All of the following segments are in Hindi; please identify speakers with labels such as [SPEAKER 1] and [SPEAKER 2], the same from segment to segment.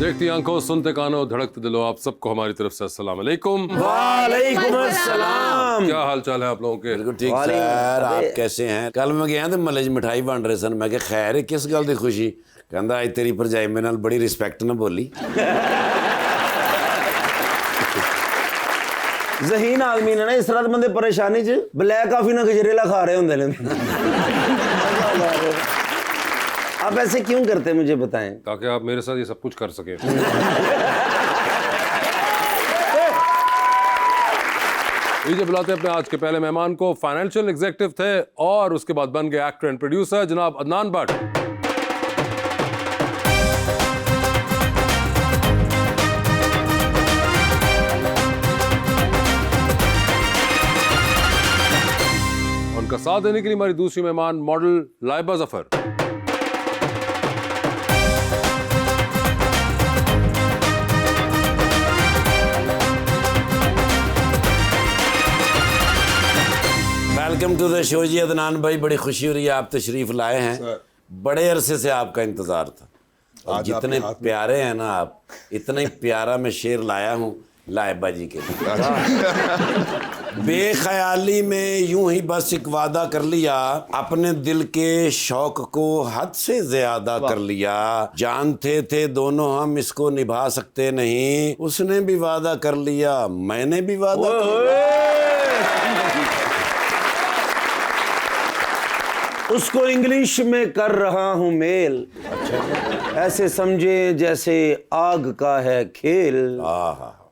[SPEAKER 1] देखती आंखों, सुनते कानों, धड़कते दिलो, आप सबको हमारी तरफ से अस्सलाम वालेकुम।
[SPEAKER 2] वालेकुम अस्सलाम।
[SPEAKER 1] क्या हाल चाल है आप लोगों के?
[SPEAKER 3] बिल्कुल ठीक सर, आप कैसे हैं? कल मैं गया तो मले मिठाई बन रहे सन, मैं क्या खैर है, किस गल दी खुशी? कहंदा आज तेरी भरजाई मेरे नाल बड़ी रिस्पेक्ट ना बोली।
[SPEAKER 2] ज़हीन आदमी ने ना इस तरह बंदे परेशानी च ब्लैक कॉफी ना गजरेला खा रहे होंगे ने। आप ऐसे क्यों करते हैं मुझे बताएं?
[SPEAKER 1] ताकि आप मेरे साथ ये सब कुछ कर सकें। लीजिए बुलाते हैं अपने आज के पहले मेहमान को। फाइनेंशियल एग्जीक्यूटिव थे और उसके बाद बन गए एक्टर एंड प्रोड्यूसर, जनाब अदनान भट्ट। उनका साथ देने के लिए हमारी दूसरी मेहमान model Laiba Zafar.
[SPEAKER 3] Welcome to the show जी अदनान भाई, बड़ी खुशी हो रही है आप तशरीफ लाए हैं। बड़े अरसे से आपका इंतजार था और जितने प्यारे हैं ना आप, इतना ही प्यारा मैं शेर लाया हूँ लाइबा जी के लिए। बेख्याली में यूं ही बस एक वादा कर लिया, अपने दिल के शौक को हद से ज्यादा कर लिया। जानते थे दोनों हम इसको निभा सकते नहीं, उसने भी वादा कर लिया, मैंने भी वादा कर लिया।
[SPEAKER 2] उसको इंग्लिश में कर रहा हूँ मेल, ऐसे समझे जैसे आग का है खेल।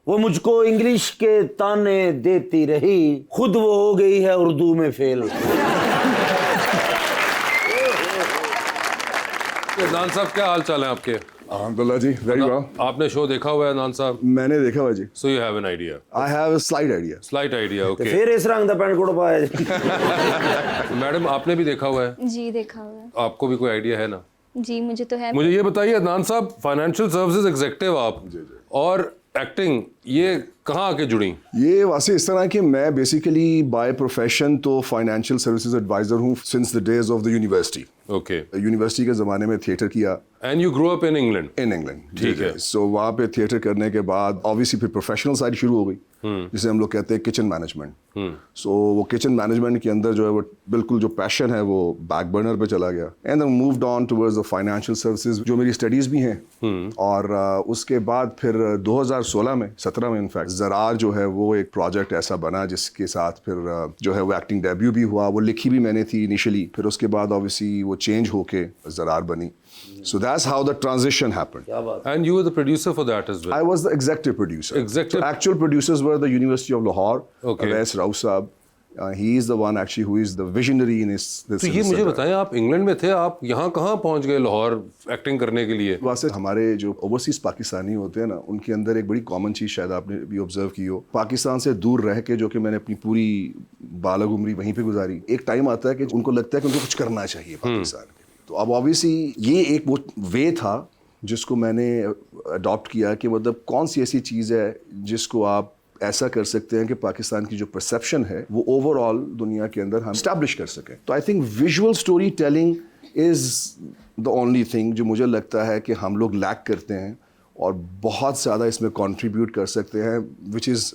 [SPEAKER 2] वो मुझको इंग्लिश के ताने देती रही, खुद वो हो गई है उर्दू में फेल।
[SPEAKER 1] अदनान साहब क्या हाल चाल है आपके?
[SPEAKER 4] अल्हम्दुलिल्लाह जी, वेरी वेल।
[SPEAKER 1] आपने शो देखा हुआ है अदनान साहब?
[SPEAKER 4] मैंने देखा हुआ जी।
[SPEAKER 1] So you have an idea?
[SPEAKER 4] I have a slight idea.
[SPEAKER 1] Slight idea, okay.
[SPEAKER 2] फिर इस रंग का पैंट कोट पाया।
[SPEAKER 1] मैडम आपने भी देखा हुआ है?
[SPEAKER 5] जी देखा हुआ है।
[SPEAKER 1] आपको भी कोई आइडिया है ना?
[SPEAKER 5] जी मुझे तो है।
[SPEAKER 1] मुझे ये बताइए अदनान साहब, फाइनेंशियल सर्विसेज एग्जीक्यूटिव आप और एक्टिंग, ये कहाँ आके जुड़ी?
[SPEAKER 4] ये वासे इस तरह कि मैं बेसिकली बाय प्रोफेशन तो फाइनेंशियल सर्विसेज एडवाइजर हूँ since the days of the university.
[SPEAKER 1] Okay.
[SPEAKER 4] University के ज़माने में थिएटर किया।
[SPEAKER 1] And you grow up in England?
[SPEAKER 4] In England,
[SPEAKER 1] ठीक है।
[SPEAKER 4] सो वहाँ पे थिएटर करने के बाद ऑब्वियसली फिर प्रोफेशनल साइड शुरू हो गई, जिसे हम लोग कहते हैं किचन मैनेजमेंट। सो वो किचन मैनेजमेंट के अंदर जो है वो बिल्कुल जो पैशन है वो बैक बर्नर पे चला गया, and then moved on towards the financial services, जो मेरी स्टडीज़ भी हैं। और उसके बाद फिर 2016 में 17 में इनफैक्ट ज़रार जो है वो एक प्रोजेक्ट ऐसा बना जिसके साथ फिर जो है वो एक्टिंग डेब्यू भी हुआ। वो लिखी भी मैंने थी इनिशियली, फिर उसके बाद ऑब्वियसली वो चेंज होके ज़रार बनी। So that's how the transition happened.
[SPEAKER 1] And you were the producer for that as well?
[SPEAKER 4] I was the executive producer.
[SPEAKER 1] Executive.
[SPEAKER 4] So actual producers were the University of Lahore.
[SPEAKER 1] Okay.
[SPEAKER 4] Awais Rao Saab. He is the one actually who is the visionary in this.
[SPEAKER 1] तो ये मुझे बताएं, आप इंग्लैंड में थे, आप यहाँ कहाँ पहुँच गए लाहौर एक्टिंग करने के लिए?
[SPEAKER 4] वैसे हमारे जो ओवरसीज पाकिस्तानी होते हैं ना, उनके अंदर एक बड़ी कॉमन चीज़ शायद आपने भी ऑब्जर्व की हो, पाकिस्तान से दूर रह के, जो कि मैंने अपनी पूरी बालग उम्री वहीं पे गुजारी, एक टाइम आता है कि उनको लगता है कि उनको कुछ करना चाहिए पाकिस्तान के। तो अब ऑब्वियसली ये एक वो वे था जिसको मैंने अडॉप्ट किया कि मतलब कौन सी ऐसी चीज़ है जिसको आप ऐसा कर सकते हैं कि पाकिस्तान की जो परसेप्शन है वो ओवरऑल दुनिया के अंदर हम इस्टेब्लिश कर सकें। तो I think visual story telling is the only thing जो मुझे लगता है कि हम लोग लैक करते हैं और बहुत ज़्यादा इसमें कंट्रीब्यूट कर सकते हैं, which is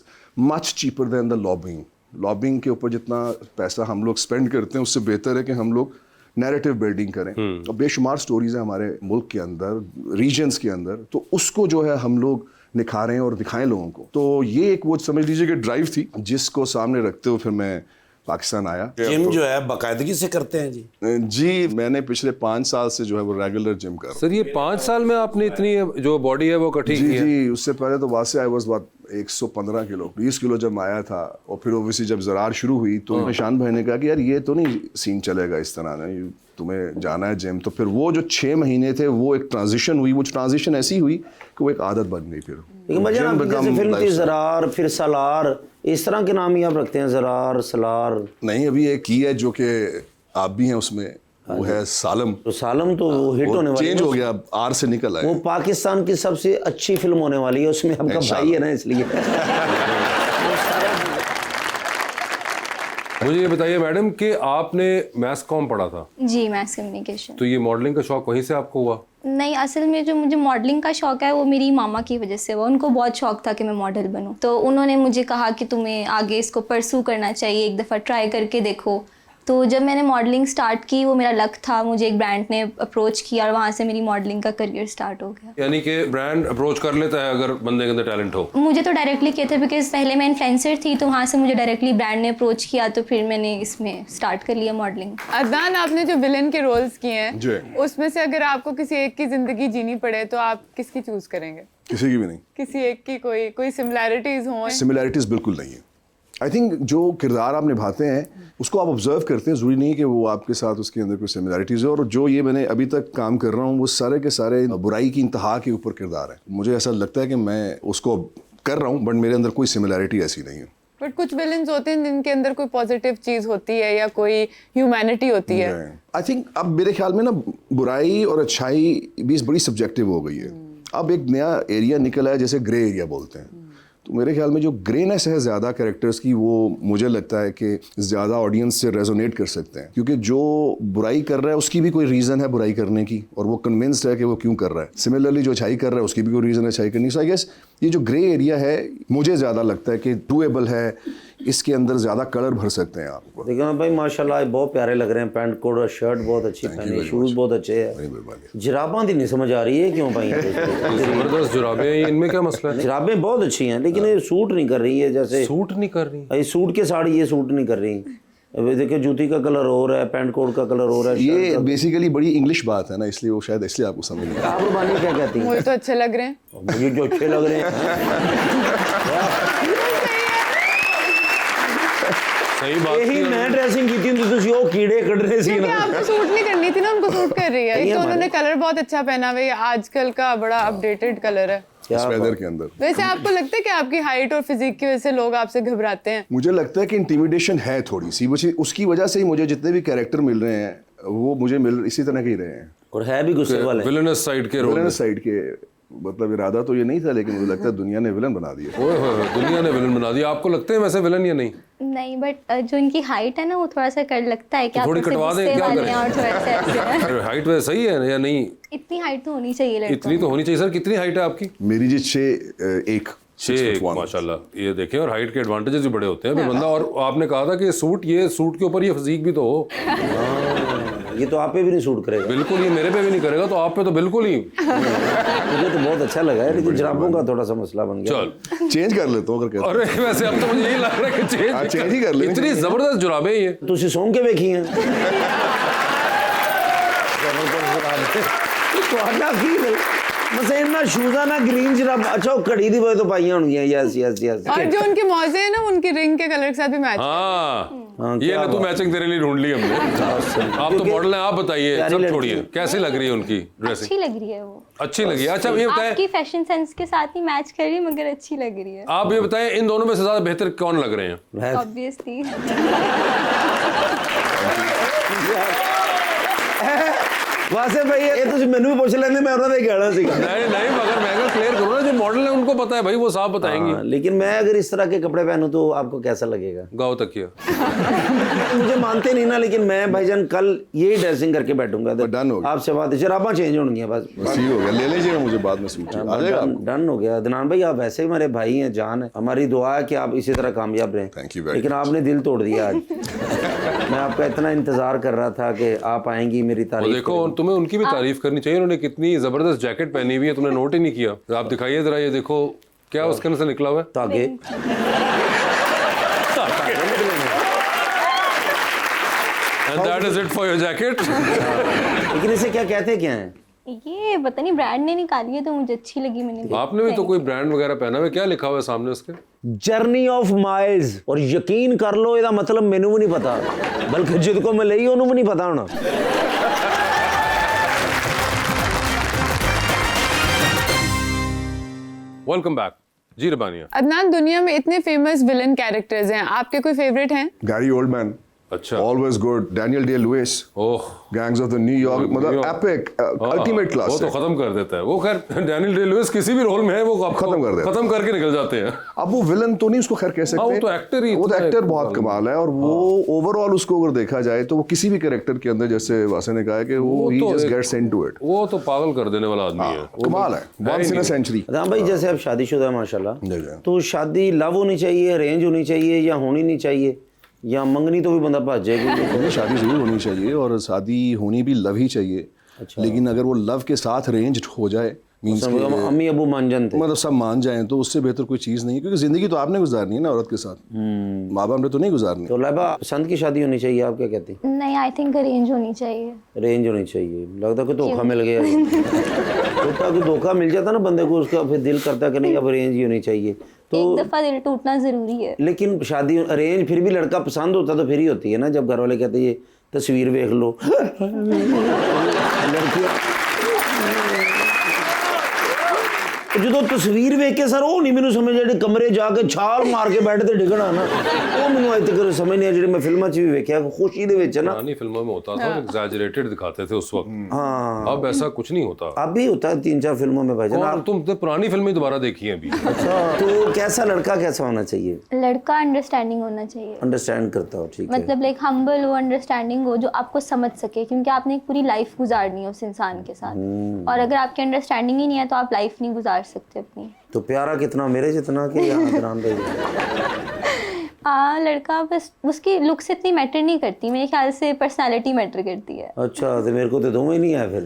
[SPEAKER 4] much cheaper then the lobbying. Lobbying के ऊपर जितना पैसा हम लोग स्पेंड करते हैं उससे बेहतर है कि हम लोग नैरेटिव बिल्डिंग करें। और बेशुमार स्टोरीज हैं हमारे मुल्क के अंदर, रीजन्स के अंदर, तो उसको जो है हम लोग निखारें और दिखाएं लोगों को। तो ये एक वो समझ लीजिए कि ड्राइव थी जिसको सामने रखते हुए फिर मैं पाकिस्तान आया।
[SPEAKER 3] जिम जो है बाकायदगी से करते हैं जी?
[SPEAKER 4] जी मैंने पिछले 5 साल से जो है वो रेगुलर जिम कर रहा हूँ।
[SPEAKER 1] सर ये 5 साल में आपने इतनी जो बॉडी है वो कटी की है?
[SPEAKER 4] जी उससे पहले तो वहाँ से आई वॉज बात 115 किलो, 20 किलो जब आया था, और फिर ओबियसली जब ज़रार शुरू हुई तो निशान भाई ने कहा कि यार ये तो नहीं सीन चलेगा इस तरह ना, तुम्हें जाना है जिम। तो फिर वो जो 6 महीने थे वो एक ट्रांजिशन हुई, वो ट्रांजिशन ऐसी हुई कि वो एक आदत बन गई। फिर
[SPEAKER 2] लेकिन मजा ना, जैसे फिल्म थी ज़रार, फिर सलार, इस तरह के नाम ही आप रखते हैं, ज़रार, सलार?
[SPEAKER 4] नहीं, अभी एक की है जो कि आप भी हैं उसमें, वो है सालम।
[SPEAKER 2] तो सालम तो हिट होने वाली है,
[SPEAKER 4] चेंज हो गया, आर से निकल आया।
[SPEAKER 2] वो पाकिस्तान की सबसे अच्छी फिल्म होने वाली है, उसमें आपका भाई है ना, इसलिए
[SPEAKER 1] मुझे ये बताइए मैडम कि आपने मैथ कॉम पढ़ा था,
[SPEAKER 5] जी मैथ्स कम्युनिकेशन।
[SPEAKER 1] तो ये मॉडलिंग का शौक वहीं से आपको हुआ?
[SPEAKER 5] नहीं, असल में जो मुझे मॉडलिंग का शौक है वो मेरी मामा की वजह से हुआ। उनको बहुत शौक था कि मैं मॉडल बनूं, तो उन्होंने मुझे कहा कि तुम्हें आगे इसको परसू करना चाहिए, एक दफ़ा ट्राई करके देखो। तो जब मैंने मॉडलिंग स्टार्ट की, वो मेरा लक था, मुझे एक ब्रांड ने अप्रोच किया और वहाँ से मेरी मॉडलिंग का करियर स्टार्ट हो गया।
[SPEAKER 1] यानी कि ब्रांड अप्रोच कर लेता है अगर बंदे के अंदर टैलेंट हो?
[SPEAKER 5] मुझे तो डायरेक्टली किया था, बिकॉज पहले मैं इन्फ्लुएंसर थी, तो वहाँ से मुझे डायरेक्टली ब्रांड ने अप्रोच किया, तो फिर मैंने इसमें स्टार्ट कर लिया मॉडलिंग।
[SPEAKER 6] अदनान, आपने जो विलन के रोल्स किए
[SPEAKER 4] जी।
[SPEAKER 6] हैं उसमें से अगर आपको किसी एक की जिंदगी जीनी पड़े तो आप किसकी चूज करेंगे?
[SPEAKER 4] किसी की भी नहीं।
[SPEAKER 6] किसी एक की कोई सिमिलैरिटीज हो?
[SPEAKER 4] सिमिलैरिटीज बिल्कुल नहीं है। आई थिंक जो किरदार आप निभाते हैं उसको आप ऑब्जर्व करते हैं, ज़रूरी नहीं कि वो आपके साथ उसके अंदर कोई सिमिलैरिटीज़ है। और जो ये मैंने अभी तक काम कर रहा हूँ वो सारे के सारे बुराई की इंतहा के ऊपर किरदार है। मुझे ऐसा लगता है कि मैं उसको कर रहा हूँ, बट मेरे अंदर कोई सिमिलैरिटी ऐसी नहीं है।
[SPEAKER 6] बट कुछ विलन्स होते हैं जिनके अंदर कोई पॉजिटिव चीज होती है या कोई ह्यूमैनिटी होती है।
[SPEAKER 4] आई थिंक अब मेरे ख्याल में ना बुराई और अच्छाई भी इस बड़ी सब्जेक्टिव हो गई है। अब एक नया एरिया निकला है जैसे ग्रे एरिया बोलते हैं, तो मेरे ख्याल में जो ग्रेनेस है ज़्यादा कैरेक्टर्स की, वो मुझे लगता है कि ज़्यादा ऑडियंस से रेजोनेट कर सकते हैं, क्योंकि जो बुराई कर रहा है उसकी भी कोई रीज़न है बुराई करने की और वो कन्विंस्ड है कि वो क्यों कर रहा है। सिमिलरली जो अच्छाई कर रहा है उसकी भी कोई रीज़न है अच्छाई करनी। सो आई गेस ये जो ग्रे एरिया है मुझे ज़्यादा लगता है कि डूएबल है, इसके अंदर ज़्यादा कलर भर सकते हैं आपको।
[SPEAKER 2] देखो भाई माशाल्लाह बहुत प्यारे लग रहे हैं, पैंट कोट और शर्ट बहुत अच्छी पहनी, शूज़ बहुत अच्छे हैं। जुराबां दी नहीं समझ आ रही है क्यों भाई?
[SPEAKER 1] जबरदस्त जुराबें हैं, इनमें क्या मसला है?
[SPEAKER 2] जुराबें बहुत अच्छी हैं लेकिन ये सूट नहीं कर रही है। जैसे
[SPEAKER 1] सूट नहीं कर रही?
[SPEAKER 2] ये सूट के साड़ी ये सूट नहीं कर रही। अब देखिए जूती का कलर हो रहा है, पैंट कोट का कलर हो रहा है।
[SPEAKER 4] ये बेसिकली बड़ी इंग्लिश बात है ना, इसलिए वो शायद इसलिए आपको समझ नहीं।
[SPEAKER 2] आप रुबानी क्या कहती हैं?
[SPEAKER 6] मुझे तो अच्छे लग रहे हैं।
[SPEAKER 2] मुझे जो अच्छे लग रहे हैं
[SPEAKER 1] सही बात
[SPEAKER 2] यही
[SPEAKER 1] की
[SPEAKER 2] मैं ड्रेसिंग की थी तो ਤੁਸੀਂ ਉਹ कीड़े कट रहे सी
[SPEAKER 6] क्योंकि
[SPEAKER 2] ना।
[SPEAKER 6] आपको सूट नहीं करनी थी ना, उनको सूट कर रही है। एक तो उन्होंने कलर बहुत अच्छा पहना हुआ है, आजकल का बड़ा अपडेटेड कलर है
[SPEAKER 4] इस वेदर के अंदर।
[SPEAKER 6] वैसे आपको लगता है कि आपकी हाइट और फिजिक की वजह से लोग आपसे घबराते हैं?
[SPEAKER 4] मुझे लगता है कि इंटिमिडेशन है थोड़ी सी, उसकी वजह से ही मुझे जितने भी कैरेक्टर मिल रहे हैं वो मुझे मिल इसी तरह के ही रहे हैं।
[SPEAKER 2] और है भी गुस्से वाले।
[SPEAKER 1] विलनस साइड के रोल।
[SPEAKER 4] विलन साइड के, मतलब इरादा तो ये नहीं था लेकिन मुझे लगता है दुनिया ने विलन बना दिया।
[SPEAKER 1] ओए होए, दुनिया ने विलन बना दिया। आपको लगते हैं वैसे विलन या नहीं?
[SPEAKER 5] नहीं, बट जो इनकी हाइट है ना वो थोड़ा सा कर लगता है कि आप
[SPEAKER 1] थोड़ी
[SPEAKER 5] थोड़े से
[SPEAKER 1] कटवा दें,
[SPEAKER 5] गुस्से
[SPEAKER 1] क्या
[SPEAKER 5] वाले
[SPEAKER 1] करें?
[SPEAKER 5] हैं और थोड़ा सा ऐसे हैं।
[SPEAKER 1] हाइट वैसे सही है या नहीं?
[SPEAKER 5] इतनी हाइट तो होनी चाहिए लड़कों
[SPEAKER 1] इतनी तो होनी चाहिए सर। कितनी हाइट है आपकी?
[SPEAKER 4] मेरी जी 6'1" 6'1"
[SPEAKER 1] माशाल्लाह। ये देखें, और हाइट के एडवांटेजेस भी बड़े होते हैं फिर बंदा। और आपने कहा था कि ये सूट के ऊपर ये फिजीक भी तो हो।
[SPEAKER 2] ये तो आप पे भी नहीं सूट करेगा।
[SPEAKER 1] बिल्कुल, ये मेरे पे भी नहीं करेगा तो आप पे तो बिल्कुल ही।
[SPEAKER 2] मुझे तो बहुत अच्छा लगा है लेकिन जुराबों का थोड़ा सा मसला बन गया।
[SPEAKER 1] चल
[SPEAKER 4] चेंज कर लेता हूँ अगर कहते
[SPEAKER 1] अरे वैसे अब तो मुझे यही लग रहा है कि
[SPEAKER 4] हाँ, चेंज ही कर लेंगे।
[SPEAKER 1] इतनी जबरदस्त जुराबें ये।
[SPEAKER 2] ਤੁਸੀਂ ਸੌਂ ਕੇ ਵੇਖੀ हैं ਤੁਹਾਡਾ ਕੀ ਮਸੇ ਨਾ ਸ਼ੂਜ਼ਾਂ ਨਾ ग्रीन ਜਰਾਬ अच्छा वो घड़ी दी वजह तो पाई होंगी। Yes yes yes.
[SPEAKER 6] और जो उनके मौजे हैं ना उनकी रिंग के कलर के साथ भी मैच।
[SPEAKER 1] हाँ, ये
[SPEAKER 2] क्या
[SPEAKER 1] ले तू मैचिंग तेरे लिए ढूंढ ली हमने। आप तो मॉडल हैं, आप बताइए,
[SPEAKER 2] प्यारी
[SPEAKER 1] सब
[SPEAKER 2] लड़की
[SPEAKER 1] छोड़िए,
[SPEAKER 2] है।
[SPEAKER 1] कैसी लग रही है उनकी ड्रेसिंग?
[SPEAKER 5] अच्छी लग रही है वो।
[SPEAKER 1] अच्छी लगी। अच्छा ये बताएं,
[SPEAKER 5] आपकी फैशन सेंस के साथ ही मैच कर रही है मगर अच्छी लग रही है।
[SPEAKER 1] आप ये बताएं इन दोनों में से ज्यादा बेहतर कौन लग रहे हैं?
[SPEAKER 5] ऑब्वियसली
[SPEAKER 2] वासे भाई ये ਤੁਸੀਂ ਮੈਨੂੰ ਵੀ ਪੁੱਛ ਲੈਂਦੇ मैं ਉਹਨਾਂ ਦਾ ਹੀ ਕਹਿਣਾ ਸੀਗਾ।
[SPEAKER 1] नहीं नहीं, मगर मैं अगर क्लियर करूँ ना, जो मॉडल है उनको पता है भाई, वो साफ बताएंगी।
[SPEAKER 2] हाँ, लेकिन मैं अगर इस तरह के कपड़े पहनूं तो आपको कैसा लगेगा?
[SPEAKER 1] गाँव तक किया।
[SPEAKER 2] मुझे मानते नहीं ना, लेकिन मैं भाईजान कल यही ड्रेसिंग करके बैठूंगा तो
[SPEAKER 4] डन हो गया।
[SPEAKER 2] आपसे बात है, जराबा चेंज होंगी बस।
[SPEAKER 4] बस ये हो गया, ले लीजिएगा मुझे बाद में सूट। आ जाएगा आपको।
[SPEAKER 2] डन हो गया। अदनान भाई आप वैसे ही हमारे भाई हैं, जान है। हमारी दुआ है कि आप इसी तरह कामयाब रहें।
[SPEAKER 4] Thank you very
[SPEAKER 2] लेकिन आपने दिल तोड़ दिया आज। मैं आपका इतना इंतजार कर रहा था कि आप आएंगी, मेरी
[SPEAKER 1] और
[SPEAKER 2] तारीफ
[SPEAKER 1] देखो तुम्हें उनकी भी तारीफ करनी चाहिए, उन्होंने कितनी जबरदस्त जैकेट पहनी हुई है, तुमने नोट ही नहीं किया। आप दिखाइए जरा, ये देखो क्या उसके अंदर से निकला हुआ है।
[SPEAKER 2] ताकि
[SPEAKER 1] and that is it for your jacket.
[SPEAKER 2] लेकिन इसे क्या कहते क्या हैं?
[SPEAKER 5] ये पता नहीं ब्रांड ने निकाली है तो मुझे अच्छी लगी, मैंने
[SPEAKER 1] आपने भी तो कोई ब्रांड वगैरह पहना हुआ है, क्या लिखा हुआ है सामने उसके?
[SPEAKER 2] Journey of miles. और यकीन कर लो ਇਹਦਾ मतलब ਮੈਨੂੰ भी नहीं पता, बल्कि जिसको मैं ਲਈ ਉਹਨੂੰ भी नहीं पता होना।
[SPEAKER 1] वेलकम बैक जी रबानिया।
[SPEAKER 6] अदनान, दुनिया में इतने फेमस विलन कैरेक्टर्स हैं, आपके कोई फेवरेट हैं?
[SPEAKER 4] गैरी ओल्डमैन
[SPEAKER 1] अच्छा।
[SPEAKER 4] Always good, Daniel Day Lewis,
[SPEAKER 1] oh
[SPEAKER 4] gangs of the New York, मतलब एपिक, अल्टीमेट क्लास।
[SPEAKER 1] वो तो खत्म कर देता है वो। खैर डैनियल डे लुइस किसी भी रोल में है वो आपको
[SPEAKER 4] खत्म कर देता है।
[SPEAKER 1] खत्म करके निकल जाते हैं।
[SPEAKER 4] अब वो विलन तो नहीं उसको खैर कह सकते,
[SPEAKER 1] वो तो एक्टर ही
[SPEAKER 4] वो तो
[SPEAKER 1] इतना
[SPEAKER 4] एक्टर
[SPEAKER 1] है।
[SPEAKER 4] बहुत कमाल है। और वो ओवरऑल उसको अगर देखा जाए तो वो किसी भी कैरेक्टर के अंदर, जैसे वासे ने कहा है कि वो ही
[SPEAKER 1] तो
[SPEAKER 4] जस्ट
[SPEAKER 1] एक-
[SPEAKER 4] गेट्स इनटू इट।
[SPEAKER 1] वो तो पागल कर देने वाला आदमी है वो।
[SPEAKER 4] कमाल है, once in a century.
[SPEAKER 2] Ram भाई जैसे आप शादीशुदा है माशाल्लाह,
[SPEAKER 4] जी, जी।
[SPEAKER 2] तो शादी लव होनी चाहिए, अरेंज होनी चाहिए, या होनी नहीं चाहिए, या मंगनी तो भी बंदा भाज जाएगी?
[SPEAKER 4] नहीं, शादी जरूर होनी चाहिए और शादी होनी भी लव ही चाहिए।
[SPEAKER 2] अच्छा।
[SPEAKER 4] लेकिन अगर वो लव के साथ अरेंज्ड हो जाए, मींस
[SPEAKER 2] अम्मी अबू मान जानते,
[SPEAKER 4] मतलब सब मान जाएं, तो उससे बेहतर कोई चीज़ नहीं है, क्योंकि जिंदगी तो आपने गुजारनी है ना औरत के साथ, माँ बाप ने तो नहीं गुजारनी।
[SPEAKER 2] तो लाइबा पसंद की शादी होनी चाहिए, आप क्या कहती हैं?
[SPEAKER 5] नहीं, आई थिंक अरेंज होनी चाहिए।
[SPEAKER 2] अरेंज होनी चाहिए। लगता कि धोखा मिल गया होता कि धोखा मिल जाता ना बंदे को, उसका फिर दिल करता कि नहीं अब अरेंज ही होनी चाहिए। तो
[SPEAKER 5] एक दफा दिल टूटना जरूरी है।
[SPEAKER 2] लेकिन शादी अरेंज फिर भी लड़का पसंद होता तो फिर ही होती है ना, जब घर वाले कहते ये तस्वीर देख लो लड़कियां जो तस्वीर वेख के सर वो नहीं मैंने समझ ਜਿਹੜੇ ਕਮਰੇ ਜਾ ਕੇ ਛਾਲ ਮਾਰ ਕੇ ਬੈੱਡ ਤੇ ਡਿੱਗਣਾ ਨਾ, ਉਹ ਮੈਨੂੰ ਅਜੇ ਤੱਕ ਸਮਝ ਨਹੀਂ ਆ, ਜਿਹੜੇ ਮੈਂ ਫਿਲਮਾਂ 'ਚ ਵੀ ਵੇਖਿਆ ਖੁਸ਼ੀ ਦੇ ਵਿੱਚ ना।
[SPEAKER 1] पुरानी फिल्मों में होता था, एग्जैजरेटेड दिखाते थे उस वक्त।
[SPEAKER 2] हाँ
[SPEAKER 1] अब ऐसा कुछ नहीं होता।
[SPEAKER 2] अब भी होता है 3-4 फिल्मों में भाईजान।
[SPEAKER 1] और तुम तो पुरानी फिल्में दोबारा देखी हैं अभी।
[SPEAKER 2] अच्छा, तो कैसा लड़का कैसा होना चाहिए?
[SPEAKER 5] लड़का अंडरस्टैंडिंग होना चाहिए,
[SPEAKER 2] अंडरस्टैंड करता हो, ठीक है।
[SPEAKER 5] मतलब लाइक हम्बल हो, अंडरस्टैंडिंग हो, जो आपको समझ सके, क्योंकि आपने एक पूरी लाइफ गुजारनी है उस इंसान के साथ, और अगर आपकी अंडरस्टैंडिंग ही नहीं है तो आप लाइफ नहीं गुजार सकते अपनी।
[SPEAKER 2] तो प्यारा कितना, मेरे जितना कि यहाँ अदनान भाई?
[SPEAKER 5] हाँ, लड़का बस उसकी लुक्स इतनी मैटर नहीं करती, मेरे ख्याल से पर्सनालिटी मैटर करती है।
[SPEAKER 2] अच्छा, तो मेरे को तो दो ही नहीं है फिर,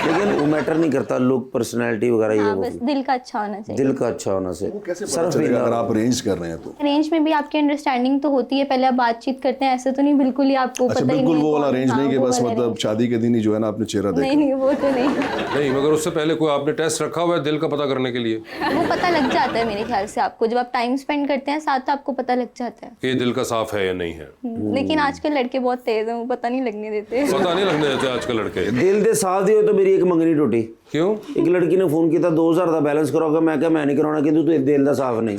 [SPEAKER 2] लेकिन वो मैटर नहीं करता, लुक पर्सनालिटी वगैरह ये
[SPEAKER 5] हाँ,
[SPEAKER 2] वो
[SPEAKER 5] बस दिल का अच्छा होना चाहिए।
[SPEAKER 2] दिल का अच्छा होना से
[SPEAKER 4] पता चलेगा अगर आप अरेंज कर रहे हैं तो?
[SPEAKER 5] अरेंज में भी आपकी अंडरस्टैंडिंग तो होती है, पहले आप बातचीत करते हैं, ऐसे तो नहीं बिल्कुल ही आपको
[SPEAKER 4] अच्छा,
[SPEAKER 5] पता ही
[SPEAKER 4] बिल्कुल
[SPEAKER 5] नहीं है
[SPEAKER 4] वो वाला
[SPEAKER 5] कौन-
[SPEAKER 4] अरेंज
[SPEAKER 5] हाँ,
[SPEAKER 4] नहीं कि
[SPEAKER 5] वो
[SPEAKER 4] बस
[SPEAKER 5] वाला
[SPEAKER 4] मतलब
[SPEAKER 5] arrange।
[SPEAKER 4] शादी के दिन ही जो है ना आपने चेहरा देखा।
[SPEAKER 5] नहीं, वो तो नहीं।
[SPEAKER 1] नहीं, मगर उससे पहले कोई आपने टेस्ट रखा हुआ है दिल का पता करने के लिए
[SPEAKER 5] वो पता लग जाता है मेरे ख्याल से आपको, जब आप टाइम स्पेंड करते हैं साथ, तो आपको पता लग जाता है।
[SPEAKER 1] कि ये दिल का साफ है या नहीं है?
[SPEAKER 5] लेकिन आजकल लड़के बहुत तेज हैं, वो पता नहीं लगने देते।
[SPEAKER 1] पता नहीं लगने देते आजकल लड़के।
[SPEAKER 2] दिल दे साथ दियो तो मेरी एक मंगनी टूटी।
[SPEAKER 1] क्यों?
[SPEAKER 2] एक लड़की ने फोन किया 2000 का बैलेंस कराओगे, मैं क्या मैं नहीं कराना, कि तू दिल दा साफ नहीं।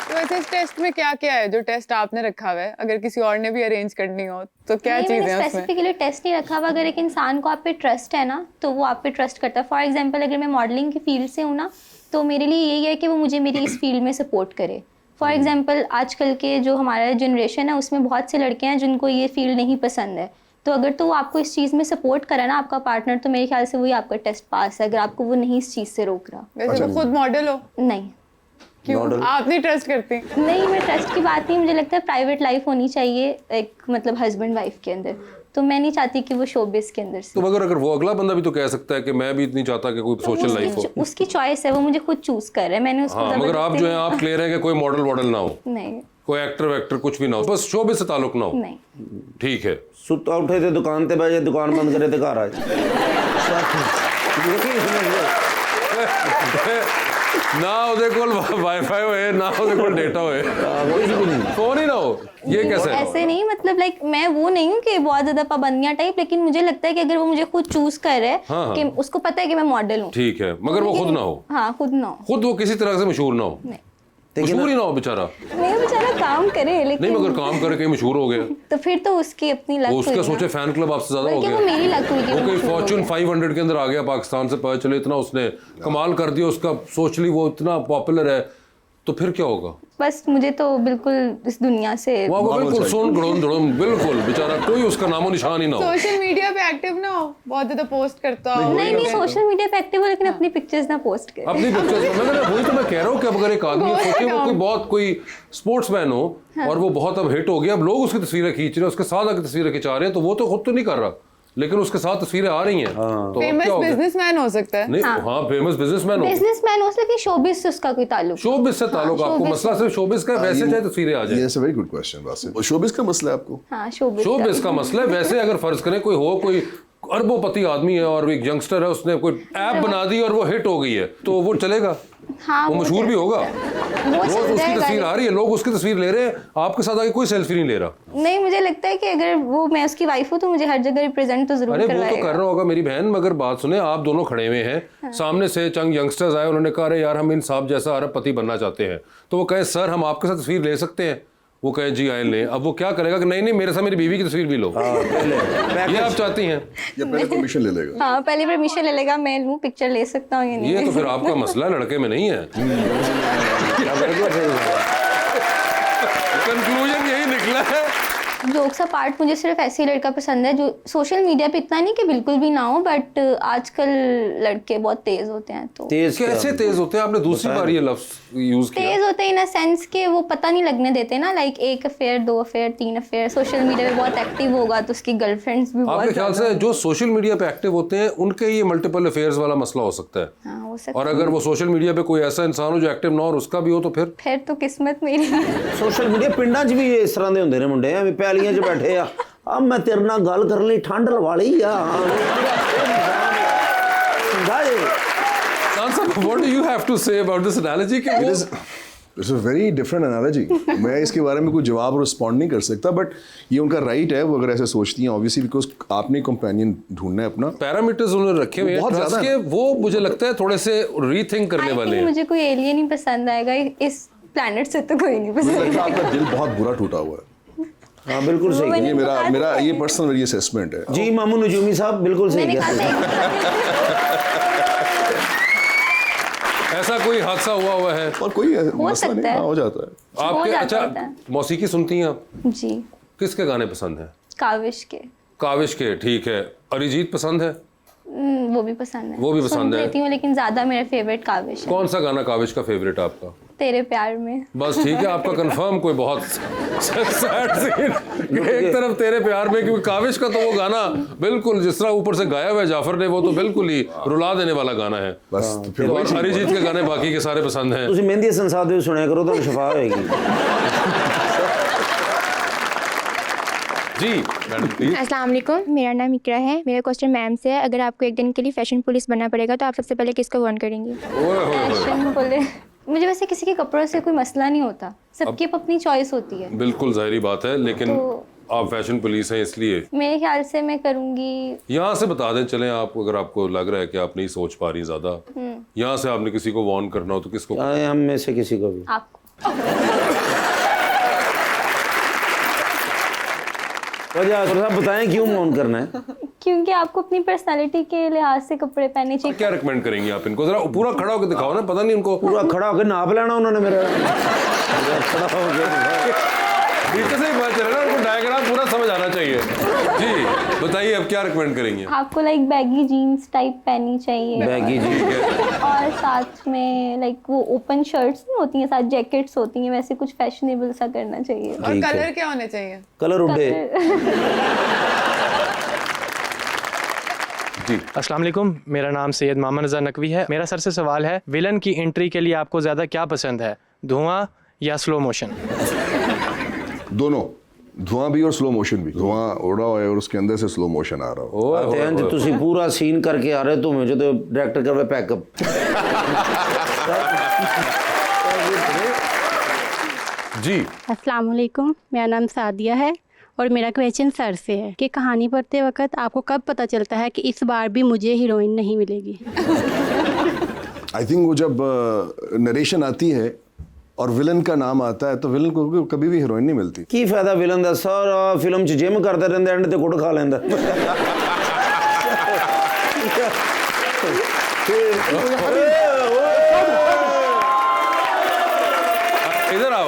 [SPEAKER 6] तो वैसे इस टेस्ट में क्या क्या है जो टेस्ट आपने रखा हुआ है, अगर किसी और ने भी अरेंज करनी हो तो क्या
[SPEAKER 5] नहीं,
[SPEAKER 6] चीजें
[SPEAKER 5] मैंने
[SPEAKER 6] हैं उसमें?
[SPEAKER 5] स्पेसिफिकली टेस्ट नहीं रखा हुआ। अगर एक इंसान को आप पे ट्रस्ट है ना, तो वो आप पे ट्रस्ट करता है। फॉर एग्जांपल, अगर मैं मॉडलिंग की फील्ड से हूँ ना, तो मेरे लिए यही है कि वो मुझे मेरी इस फील्ड में सपोर्ट करे। फॉर एग्जांपल, आजकल के जो हमारा जनरेशन है उसमें बहुत से लड़के हैं जिनको ये फील्ड नहीं पसंद है, तो अगर तो वो आपको इस चीज़ में सपोर्ट करा ना आपका पार्टनर, तो मेरे ख्याल से वही आपका टेस्ट पास है, अगर आपको वो नहीं इस चीज़ से रोक रहा।
[SPEAKER 6] वैसे तो खुद मॉडल हो,
[SPEAKER 5] नहीं
[SPEAKER 6] क्यों आप नहीं ट्रस्ट करती?
[SPEAKER 5] नहीं, मैं ट्रस्ट की बात नहीं, मुझे लगता है प्राइवेट लाइफ होनी चाहिए एक, मतलब हस्बैंड वाइफ के अंदर, तो मैं नहीं चाहती कि वो शोबिस के अंदर से।
[SPEAKER 1] तो मगर अगर वो अगला बंदा भी तो कह सकता है कि मैं भी इतनी चाहता कि कोई सोशल लाइफ हो।
[SPEAKER 5] उसकी चॉइस है, वो मुझे खुद चूज कर रहा है, मैंने उसको
[SPEAKER 1] हाँ, मगर आप
[SPEAKER 5] जबरदस्ती
[SPEAKER 1] जो है आप क्लियर है कि कोई मॉडल वॉडल ना हो,
[SPEAKER 5] नहीं
[SPEAKER 1] कोई एक्टर वैक्टर कुछ भी ना हो, बस शोबिस से ताल्लुक ना हो।
[SPEAKER 5] नहीं।
[SPEAKER 1] ठीक है।
[SPEAKER 2] सुता उठे थे दुकान पे बैठे, दुकान बंद करे थे घर आए।
[SPEAKER 1] ना ਉਹਦੇ ਕੋਲ वाईफाई होए, ना ਉਹਦੇ ਕੋਲ डेटा होए, फोन ही ना हो, ये कैसे है?
[SPEAKER 5] ऐसे नहीं, मतलब लाइक मैं वो नहीं हूँ कि बहुत ज्यादा पाबंदियां टाइप, लेकिन मुझे लगता है कि अगर वो मुझे खुद चूज कर रहा है,
[SPEAKER 1] हाँ।
[SPEAKER 5] कि उसको पता है कि मैं मॉडल हूँ,
[SPEAKER 1] ठीक है, मगर वो खुद ना हो,
[SPEAKER 5] हाँ खुद ना हो,
[SPEAKER 1] खुद वो किसी तरह से मशहूर ना हो,
[SPEAKER 5] नहीं
[SPEAKER 1] मशहूर ही ना हो बेचारा।
[SPEAKER 5] नहीं, बेचारा काम करे,
[SPEAKER 1] नहीं,
[SPEAKER 5] लेकिन
[SPEAKER 1] मगर काम करके मशहूर हो गया,
[SPEAKER 5] तो फिर तो उसकी अपनी लक
[SPEAKER 1] वो
[SPEAKER 5] हुई
[SPEAKER 1] उसका
[SPEAKER 5] ना।
[SPEAKER 1] सोचे फैन क्लब आपसे ज्यादा हो
[SPEAKER 5] बल्कि वो
[SPEAKER 1] गया,
[SPEAKER 5] मेरी लक हुई कि
[SPEAKER 1] वो
[SPEAKER 5] वो
[SPEAKER 1] कोई
[SPEAKER 5] मशहूर हो
[SPEAKER 1] फॉर्च्यून
[SPEAKER 5] गया।
[SPEAKER 1] 500 के अंदर आ गया पाकिस्तान से, पता चले इतना उसने कमाल कर दिया, उसका सोशली वो इतना पॉपुलर है, तो फिर क्या होगा?
[SPEAKER 5] बस मुझे तो बिल्कुल इस दुनिया से
[SPEAKER 1] वो बिल्कुल सोन गड़ोन दड़ोन, बिल्कुल बेचारा कोई उसका नामो निशान ही ना हो।
[SPEAKER 6] सोशल मीडिया पे एक्टिव ना हो, बहुत ज्यादा पोस्ट करता हो।
[SPEAKER 5] नहीं, सोशल मीडिया पे एक्टिव हो, लेकिन अपनी पिक्चर्स ना पोस्ट करे।
[SPEAKER 1] अपनी पिक्चर्स मगर वही तो मैं कह रहा हूँ कि अब अगर एक आदमी सोचे वो कोई बहुत कोई स्पोर्ट्समैन हो और वो बहुत अब हिट हो गया, अब लोग उसकी तस्वीरें खींच रहे हैं, उसके साथ आके तस्वीरें खिंचा रहे हैं, तो वो तो खुद तो नहीं कर रहा, लेकिन उसके साथ तस्वीरें आ रही हैं, तो अब
[SPEAKER 6] फेमस
[SPEAKER 1] क्या हो गया?
[SPEAKER 6] बिजनेसमैन हो सकता है।
[SPEAKER 1] नहीं, हाँ फेमस बिजनेसमैन हो,
[SPEAKER 5] बिजनेसमैन हो, लेकिन शोबिस से उसका कोई ताल्लुक
[SPEAKER 1] शोबिज से ताल्लुक, आपको
[SPEAKER 5] showbiz
[SPEAKER 1] मसला सिर्फ शोबिज का है, वैसे चाहे तस्वीरें आ जाए।
[SPEAKER 4] ये very good question Wasif. Showbiz का मसला है आपको?
[SPEAKER 5] हाँ, शोबिस
[SPEAKER 1] शोबिज का मसला है, वैसे अगर फर्ज करें कोई हो, कोई अरबोपति आदमी है और एक यंगस्टर है, उसने कोई ऐप बना दी और वो हिट हो गई है, तो वो चलेगा,
[SPEAKER 5] हाँ,
[SPEAKER 1] वो मशहूर भी होगा। रोज
[SPEAKER 5] चल
[SPEAKER 1] उसकी
[SPEAKER 5] जाएगा।
[SPEAKER 1] तस्वीर आ रही है, लोग उसकी तस्वीर ले रहे हैं, आपके साथ आके कोई सेल्फी नहीं ले रहा।
[SPEAKER 5] नहीं, मुझे लगता है कि अगर वो मैं उसकी वाइफ हूँ तो मुझे हर जगह रिप्रेजेंट तो जरूर
[SPEAKER 1] अरे वो तो
[SPEAKER 5] करवाएगा।
[SPEAKER 1] कर रहा होगा मेरी बहन, मगर बात सुने, आप दोनों खड़े हुए हैं, सामने से चंद यंगस्टर्स आए, उन्होंने कहा अरे यार हम इन साहब जैसा अरबपति बनना चाहते हैं, तो वो कहे सर हम आपके साथ तस्वीर ले सकते हैं, वो कहे जी आए लें। अब वो क्या करेगा कि नहीं नहीं मेरे साथ मेरी बीवी की तस्वीर भी लो, ये आप चाहती हैं?
[SPEAKER 4] या पहले परमिशन ले लेगा?
[SPEAKER 5] हाँ, पहले परमिशन ले लेगा, मैं लूँ पिक्चर ले सकता हूँ या नहीं।
[SPEAKER 1] ये तो फिर आपका मसला लड़के में नहीं है। कंक्लूजन यही निकला है।
[SPEAKER 5] जोक्स अपार्ट, मुझे सिर्फ ऐसे ही लड़का पसंद है जो सोशल मीडिया पे इतना नहीं कि बिल्कुल भी ना हो, बट आजकल लड़के बहुत तेज होते हैं। तो
[SPEAKER 2] तेज
[SPEAKER 1] कैसे तेज होते हैं? आपने दूसरी बार ये लफ्ज यूज किया।
[SPEAKER 5] तेज होते हैं इन अ सेंस के वो पता नहीं लगने देते ना, like 1 affair 2 affair 3 affair. Social media पे बहुत एक्टिव होगा तो उसकी गर्लफ्रेंड्स भी
[SPEAKER 1] आपके
[SPEAKER 5] बहुत
[SPEAKER 1] ख्याल से जो सोशल मीडिया पे एक्टिव होते हैं उनके ये मल्टीपल अफेयर्स वाला मसला हो सकता है?
[SPEAKER 5] हाँ, हो सकता
[SPEAKER 1] और अगर वो सोशल मीडिया पे कोई ऐसा इंसान हो जो एक्टिव ना हो और उसका भी हो तो फिर
[SPEAKER 5] तो किस्मत मेरी।
[SPEAKER 2] ਸੋਸ਼ਲ ਮੀਡੀਆ ਪਿੰਡਾਂ 'ਚ ਵੀ ਇਸ ਤਰ੍ਹਾਂ ਦੇ ਹੁੰਦੇ ਨੇ ਮੁੰਡੇ, ਐਵੇਂ ਪੈਲੀਆਂ 'ਚ ਬੈਠੇ ਆ ਮੈਂ ਤੇਰੇ ਨਾਲ ਗੱਲ ਕਰਨ ਲਈ ਠੰਡ ਲਵਾ ਲਈ ਆ।
[SPEAKER 1] खान साहब, what do you have to say about this analogy? कि वो
[SPEAKER 4] it's a very different analogy. मैं इसके बारे में कोई जवाब और रिस्पॉन्ड नहीं कर सकता, बट ये उनका राइट है, वो अगर ऐसे सोचती हैं ऑब्वियसली, बिकॉज आपने कंपेनियन ढूंढना है अपना।
[SPEAKER 1] पैरामीटर्स उन्होंने रखे हुए हैं
[SPEAKER 4] बहुत
[SPEAKER 1] ट्रस्ट
[SPEAKER 4] ज्यादा
[SPEAKER 1] के, वो मुझे लगता है थोड़े से रीथिंक करने वाले हैं।
[SPEAKER 5] मुझे कोई एलियन ही पसंद आएगा इस प्लेनेट से, तो कोई नहीं
[SPEAKER 4] मुझे
[SPEAKER 5] पसंद।
[SPEAKER 4] लगता है आपका दिल बहुत बुरा टूटा हुआ है।
[SPEAKER 2] हाँ बिल्कुल सही
[SPEAKER 4] ये मेरा ये पर्सनल ये असेसमेंट है
[SPEAKER 2] जी। मामू नजूमी साहब बिल्कुल सही
[SPEAKER 5] मैंने
[SPEAKER 2] कहते हैं।
[SPEAKER 1] ऐसा कोई हादसा हुआ है?
[SPEAKER 4] और कोई मसला
[SPEAKER 5] सकता
[SPEAKER 4] नहीं,
[SPEAKER 5] है।
[SPEAKER 4] हाँ, हो जाता है।
[SPEAKER 1] आपके
[SPEAKER 5] जाता
[SPEAKER 1] अच्छा
[SPEAKER 5] है।
[SPEAKER 1] मौसीकी सुनती हैं आप?
[SPEAKER 5] जी,
[SPEAKER 1] किसके गाने पसंद हैं?
[SPEAKER 5] काविश के।
[SPEAKER 1] काविश के, ठीक है। अरिजीत पसंद है?
[SPEAKER 5] वो भी पसंद है,
[SPEAKER 1] वो भी पसंद है।
[SPEAKER 5] सुन लेती हूँ, लेकिन ज्यादा मेरा फेवरेट काविश है।
[SPEAKER 1] कौन सा गाना काविश का फेवरेट आपका?
[SPEAKER 5] तेरे प्यार में।
[SPEAKER 1] बस ठीक है, आपका कंफर्म कोई बहुत सैड सीन एक तरफ तेरे प्यार में, क्योंकि काविश का तो वो गाना बिल्कुल जिस तरह ऊपर से गाया हुआ है जाफर ने, वो तो बिल्कुल ही रुला देने वाला गाना है।
[SPEAKER 4] बस तो फिर
[SPEAKER 1] तो
[SPEAKER 4] वही
[SPEAKER 1] अरिजीत के गाने बाकी के सारे पसंद हैं।
[SPEAKER 2] ਤੁਸੀਂ ਮਹਿੰਦੀ ਹਸਨ ਸਾਹਿਬ ਦੇ ਸੁਣਿਆ ਕਰੋ, ਤੁਹਾਨੂੰ ਸ਼ਫਾ ਹੋਏਗੀ।
[SPEAKER 1] जी मैडम प्लीज।
[SPEAKER 7] अस्सलाम वालेकुम, मेरा नाम इकरा है। मेरा क्वेश्चन मैम से है, अगर आपको एक दिन के लिए फैशन पुलिस बनना पड़ेगा तो आप सबसे पहले किसको वार्न करेंगी?
[SPEAKER 5] फैशन बोले, मुझे वैसे किसी के कपड़ों से कोई मसला नहीं होता, सबकी अपनी चॉइस होती है।
[SPEAKER 1] बिल्कुल जाहिर बात है, लेकिन
[SPEAKER 5] तो-
[SPEAKER 1] आप फैशन पुलिस हैं इसलिए
[SPEAKER 5] मेरे ख्याल से मैं करूँगी।
[SPEAKER 1] यहाँ से बता दें चलें, आप अगर आपको लग रहा है कि आप नहीं सोच पा रही ज्यादा, यहाँ से आपने किसी को वार्न करना हो तो किसको?
[SPEAKER 2] हम में से किसी को भी।
[SPEAKER 5] आपको
[SPEAKER 2] वजह साहब बताएं क्यों मौन करना है?
[SPEAKER 5] क्योंकि आपको अपनी पर्सनालिटी के लिहाज से कपड़े पहनने चाहिए।
[SPEAKER 1] क्या रिकमेंड करेंगी आप इनको? जरा पूरा खड़ा होकर दिखाओ ना, पता नहीं उनको
[SPEAKER 2] पूरा खड़ा होकर नाप लेना उन्होंने मेरा। खड़ा होकर
[SPEAKER 1] पीछे से ही पता चल रहा है, उनको डायग्राम पूरा समझ आना चाहिए। जी बताइए, अब क्या रिकमेंड करेंगे?
[SPEAKER 5] आपको लाइक बैगी जीन्स टाइप पहननी चाहिए,
[SPEAKER 2] बैगी जी
[SPEAKER 5] और साथ में लाइक वो ओपन शर्ट्स नहीं होती हैं, साथ जैकेट्स होती हैं, वैसे कुछ फैशनेबल सा करना चाहिए।
[SPEAKER 6] और
[SPEAKER 2] ठीक है।
[SPEAKER 6] कलर क्या होने चाहिए?
[SPEAKER 2] कलर उड़े।
[SPEAKER 1] जी
[SPEAKER 8] अस्सलाम वालेकुम, मेरा नाम सैयद मोहम्मद रज़ा नकवी है। मेरा सर से सवाल है, विलन की एंट्री के लिए आपको ज़्यादा क्या पसंद है, धुआं या स्लो मोशन?
[SPEAKER 4] दोनों, धुआं भी और स्लो मोशन भी। धुआं उड़ा हुआ है और उसके अंदर से स्लो मोशन आ रहा हो।
[SPEAKER 2] इंज ਤੁਸੀਂ पूरा सीन करके आ रहे हो, तुम्हें जो तो डायरेक्टर कर रहा पैकअप।
[SPEAKER 1] जी
[SPEAKER 9] अस्सलाम वालेकुम, मेरा नाम सादिया है और मेरा क्वेश्चन सर से है कि कहानी पढ़ते वक्त आपको कब पता चलता है कि इस बार भी मुझे हीरोइन नहीं मिलेगी?
[SPEAKER 4] आई थिंक वो जब नरेशन आती है और विलन का नाम आता है तो विलन को कभी भी हीरोइन नहीं मिलती।
[SPEAKER 2] ਕੀ ਫਾਇਦਾ ਵਿਲਨ ਦਾ? ਸਾਰਾ ਫਿਲਮ 'ਚ ਜਿਮ ਕਰਦਾ ਰਹਿੰਦਾ, ਐਂਡ ਤੇ ਗੁੱਡ ਖਾ ਲੈਂਦਾ।
[SPEAKER 1] इधर आओ।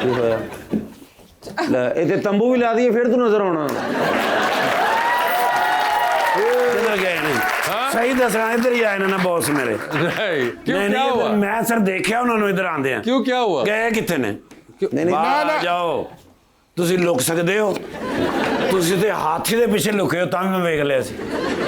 [SPEAKER 2] ਕੀ ਹੋਇਆ? ਲੈ ਇਹ ਤੇ ਤੰਬੂ ਵੀ ਲਾ ਦਈਏ ਫਿਰ ਤੂੰ ਨਜ਼ਰ ਆਉਣਾ।
[SPEAKER 3] किधर गए नहीं? सही दसना, इधर ही आए ना बॉस मेरे।
[SPEAKER 1] नहीं, क्यों
[SPEAKER 3] नहीं
[SPEAKER 1] क्या
[SPEAKER 3] नहीं,
[SPEAKER 1] हुआ?
[SPEAKER 3] मैं सर देखिਆ ਉਹਨਾਂ ਨੂੰ ਇਧਰ ਆਂਦੇ ਆ।
[SPEAKER 1] क्यों क्या हुआ?
[SPEAKER 3] ਗਏ ਕਿੱਥੇ ਨੇ?
[SPEAKER 2] ਨਹੀਂ ਨਹੀਂ
[SPEAKER 3] ਬਾਹਰ ਆ ਜਾਓ, ਤੁਸੀਂ ਲੁਕ ਸਕਦੇ ਹੋ? ਤੁਸੀਂ ਤੇ ਹਾਥੀ ਦੇ ਪਿੱਛੇ ਲੁਕੇ ਹੋ, ਤਾਂ ਵੀ ਮੈਂ ਵੇਖ ਲਿਆ ਸੀ।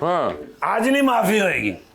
[SPEAKER 1] हाँ
[SPEAKER 3] ਅੱਜ ਨਹੀਂ ਮਾਫੀ ਹੋਏਗੀ।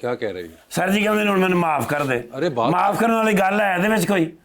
[SPEAKER 1] क्या कह रही है?
[SPEAKER 3] सर जी कहते हैं मैंने माफ कर दे।
[SPEAKER 1] अरे बात
[SPEAKER 3] माफ करने वाली गल है ਇਹਦੇ ਵਿੱਚ कोई?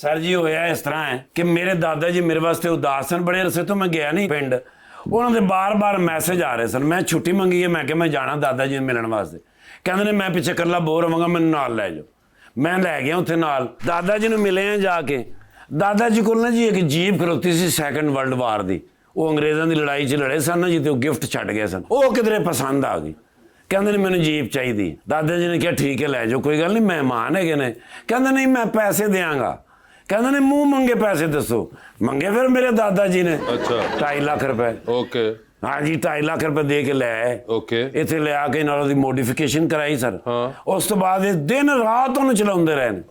[SPEAKER 3] ਸਰ ਜੀ ਹੋਇਆ ਇਸ ਤਰ੍ਹਾਂ ਹੈ ਕਿ ਮੇਰੇ ਦਾਦਾ ਜੀ ਮੇਰੇ ਵਾਸਤੇ ਉਦਾਸ ਸਨ, ਬੜੇ ਅਰਸੇ ਤੋਂ ਮੈਂ ਗਿਆ ਨਹੀਂ ਪਿੰਡ। ਉਹਨਾਂ ਦੇ ਬਾਰ-ਬਾਰ ਮੈਸੇਜ ਆ ਰਹੇ ਸਨ। ਮੈਂ ਛੁੱਟੀ ਮੰਗੀ ਹੈ, ਮੈਂ ਕਿਹਾ ਮੈਂ ਜਾਣਾ ਦਾਦਾ ਜੀ ਨੂੰ ਮਿਲਣ ਵਾਸਤੇ। ਕਹਿੰਦੇ ਨੇ ਮੈਂ ਪਿੱਛੇ ਇਕੱਲਾ ਬੋਰ ਹੋਵਾਂਗਾ, ਮੈਨੂੰ ਨਾਲ ਲੈ ਜਾਓ। ਮੈਂ ਲੈ ਗਿਆ ਉੱਥੇ ਨਾਲ, ਦਾਦਾ ਜੀ ਨੂੰ ਮਿਲੇ ਆ ਜਾ ਕੇ। ਦਾਦਾ ਜੀ ਕੋਲ ਨਾ ਜੀ ਇੱਕ ਜੀਪ ਖਲੋਤੀ ਸੀ ਸੈਕੰਡ ਵਰਲਡ ਵਾਰ ਦੀ, ਉਹ ਅੰਗਰੇਜ਼ਾਂ ਦੀ ਲੜਾਈ 'ਚ ਲੜੇ ਸਨ ਨਾ ਜੀ, ਤੇ ਉਹ ਗਿਫਟ ਛੱਡ ਗਏ ਸਨ। ਉਹ ਕਿਧਰੇ ਪਸੰਦ ਆ ਗਈ, ਕਹਿੰਦੇ ਨੇ ਮੈਨੂੰ ਜੀਪ ਚਾਹੀਦੀ। ਦਾਦਾ ਜੀ ਨੇ ਕਿਹਾ ਠੀਕ ਹੈ ਲੈ ਜਾਓ, ਕੋਈ ਗੱਲ ਨਹੀਂ, ਮਹਿਮਾਨ ਹੈਗੇ ਨੇ। ਕਹਿੰਦੇ ਨਹੀਂ ਮੈਂ ਪੈਸੇ ਦਿਆਂਗਾ। ਕਹਿੰਦੇ ਨੇ ਮੂੰਹ ਮੰਗੇ ਪੈਸੇ ਦੱਸੋ। ਮੰਗੇ ਫਿਰ ਮੇਰੇ ਦਾਦਾ ਜੀ ਨੇ।
[SPEAKER 1] ਅੱਛਾ।
[SPEAKER 3] 2.5 ਲੱਖ ਰੁਪਏ।
[SPEAKER 1] ओके
[SPEAKER 3] हाँ जी 2.5 ਲੱਖ ਰੁਪਏ ਦੇ ਕੇ ਲੈ ਆਏ।
[SPEAKER 1] ओके
[SPEAKER 3] ਇੱਥੇ ਲਿਆ ਕੇ ਨਾਲ ਉਹਦੀ ਮੋਡੀਫਿਕੇਸ਼ਨ ਕਰਾਈ ਸਰ।
[SPEAKER 1] ਹਾਂ।
[SPEAKER 3] ਉਸ ਤੋਂ ਬਾਅਦ ਇਹ ਦਿਨ ਰਾਤ ਉਹਨੂੰ ਚਲਾਉਂਦੇ ਰਹੇ ਨੇ।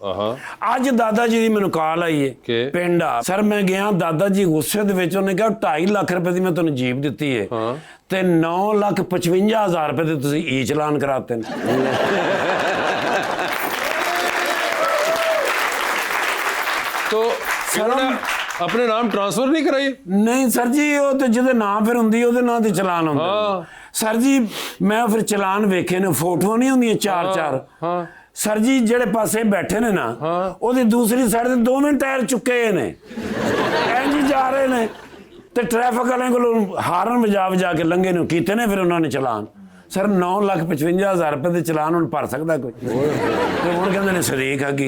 [SPEAKER 3] ਅੱਜ ਦਾਦਾ ਜੀ ਦੀ ਮੈਨੂੰ ਕਾਲ ਆਈ ਹੈ
[SPEAKER 1] ਕਿ?
[SPEAKER 3] ਪਿੰਡ ਆ ਸਰ, ਮੈਂ ਗਿਆ, ਦਾਦਾ ਜੀ ਗੁੱਸੇ ਦੇ ਵਿੱਚ ਉਹਨੇ ਕਿਹਾ 2.5 ਲੱਖ ਰੁਪਏ ਦੀ ਮੈਂ ਤੁਹਾਨੂੰ ਜੀਪ ਦਿੱਤੀ ਹੈ ਤੇ 9,55,000 ਰੁਪਏ ਦੇ ਤੁਸੀਂ ਈ ਚਲਾਨ ਕਰਾਤੇ ਨੇ।
[SPEAKER 1] तो इन्होंने अपने नाम ट्रांसफर नहीं कराई?
[SPEAKER 3] ਨਹੀਂ ਸਰ ਜੀ, ਉਹ ਤੇ ਜਿਹਦੇ ਨਾਮ ਫਿਰ ਹੁੰਦੀ ਉਹਦੇ ਨਾਂ ਤੇ ਚਲਾਨ ਹੁੰਦਾ। ਸਰ ਜੀ ਮੈਂ ਫਿਰ ਚਲਾਨ ਵੇਖੇ ਨੇ, ਫੋਟੋਆਂ ਨਹੀਂ ਹੁੰਦੀਆਂ 4-4। ਸਰ ਜੀ ਜਿਹੜੇ ਪਾਸੇ ਬੈਠੇ ਨੇ ਨਾ, ਉਹਦੀ ਦੂਸਰੀ ਸਾਈਡ ਤੇ ਦੋਵੇਂ ਟਾਇਰ ਚੁੱਕੇ ਨੇ, ਇੰਜ ਜਾ ਰਹੇ ਨੇ ਤੇ ਟ੍ਰੈਫਿਕ ਵਾਲਿਆਂ ਕੋਲੋਂ ਹਾਰਨ ਵਜਾ ਕੇ ਲੰਘੇ ਨੂੰ ਕੀਤੇ ਨੇ ਫਿਰ ਉਹਨਾਂ ਨੇ ਚਲਾਨ। ਸਰ 9,55,000 ਰੁਪਏ ਦੇ ਚਲਾਨ ਹੁਣ ਭਰ ਸਕਦਾ ਕੋਈ? ਤੇ ਹੁਣ ਕਹਿੰਦੇ ਨੇ ਸ਼ਰੀਕ ਹੈਗੀ।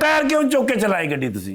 [SPEAKER 3] ਟਾਇਰ ਕਿਉਂ ਚੁੱਕ ਕੇ ਚਲਾਈ ਗੱਡੀ ਤੁਸੀਂ?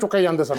[SPEAKER 10] चुके ਜਾਂਦੇ ਸਨ।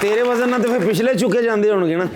[SPEAKER 2] ਤੇਰੇ ਵਜ਼ਨ ਨਾਲ ਤੇ ਫਿਰ ਪਿਛਲੇ ਚੁੱਕੇ ਜਾਂਦੇ ਹੋਣਗੇ ਨਾ।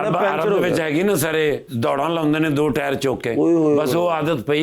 [SPEAKER 3] ਅਰਬ ਦੇ ਵਿੱਚ ਹੈਗੀ ਨਾ ਸਾਰੇ ਦੌੜਾਂ ਲਾਉਂਦੇ ਨੇ 2 ਟਾਇਰ ਚੁੱਕ ਕੇ, ਬਸ ਉਹ ਆਦਤ ਪਈ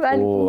[SPEAKER 3] ओ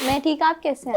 [SPEAKER 5] मैं ठीक, आप कैसे हैं?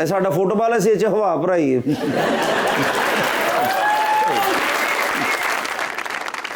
[SPEAKER 2] ਇਹ ਸਾਡਾ ਫੁੱਟਬਾਲ ਅਸੀਂ ਇਹ 'ਚ ਹਵਾ ਭਰਾਈ ਹੈ।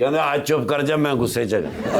[SPEAKER 3] कहते आज चुप कर जा, मैं गुस्से च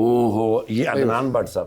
[SPEAKER 3] ओहो ये अदनान भट्ट साहब।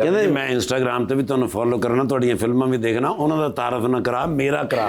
[SPEAKER 3] कहते मैं इंस्टाग्राम ਤੇ ਵੀ ਤੁਹਾਨੂੰ ਫੋਲੋ ਕਰਨਾ, ਤੁਹਾਡੀਆਂ ਫਿਲਮਾਂ ਵੀ ਦੇਖਣਾ, ਉਹਨਾਂ ਦਾ ਤਾਰਫ ਨਾ ਕਰਾ, ਮੇਰਾ ਕਰਾ।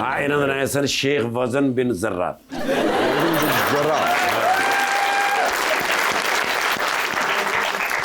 [SPEAKER 3] ਹਾਂ ਇਹਨਾਂ ਦਾ ਨਾਮ ਹੈ ਸਰ ਸ਼ੇਖ ਵਜ਼ਨ ਬਿਨ ਜ਼ਰਾ।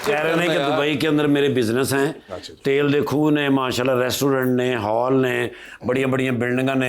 [SPEAKER 3] कह रहे हैं कि दुबई के अंदर मेरे बिजनेस हैं, तेल दे खूह ने, माशाल्लाह रेस्टोरेंट ने, हॉल ने, बढ़िया बढ़िया बिल्डिंगां ने,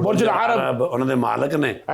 [SPEAKER 10] बुर्ज अरब,
[SPEAKER 3] ਉਹਨਾਂ ਦੇ ਮਾਲਕ ਨੇ।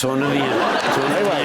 [SPEAKER 3] ਸੋਨੇ ਦੀਆਂ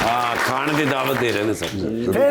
[SPEAKER 3] हाँ खाने की दावत दे रहे हैं सब। फिर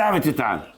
[SPEAKER 3] दावत तान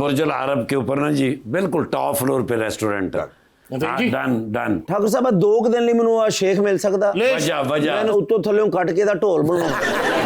[SPEAKER 3] बुर्ज अल अरब के ऊपर ना जी बिल्कुल टॉप फ्लोर पे रेस्टोरेंट। Done done.
[SPEAKER 2] ਠਾਕੁਰ ਸਾਹਿਬ 2 ਦਿਨ ਲਈ ਮੈਨੂੰ ਆ ਸ਼ੇਖ ਮਿਲ ਸਕਦਾ?
[SPEAKER 3] वजह वजह
[SPEAKER 2] ਮੈਂ ਉੱਤੋਂ ਥੱਲੇੋਂ ਕੱਟ ਕੇ ਦਾ ਢੋਲ ਬਣਾਉਣਾ।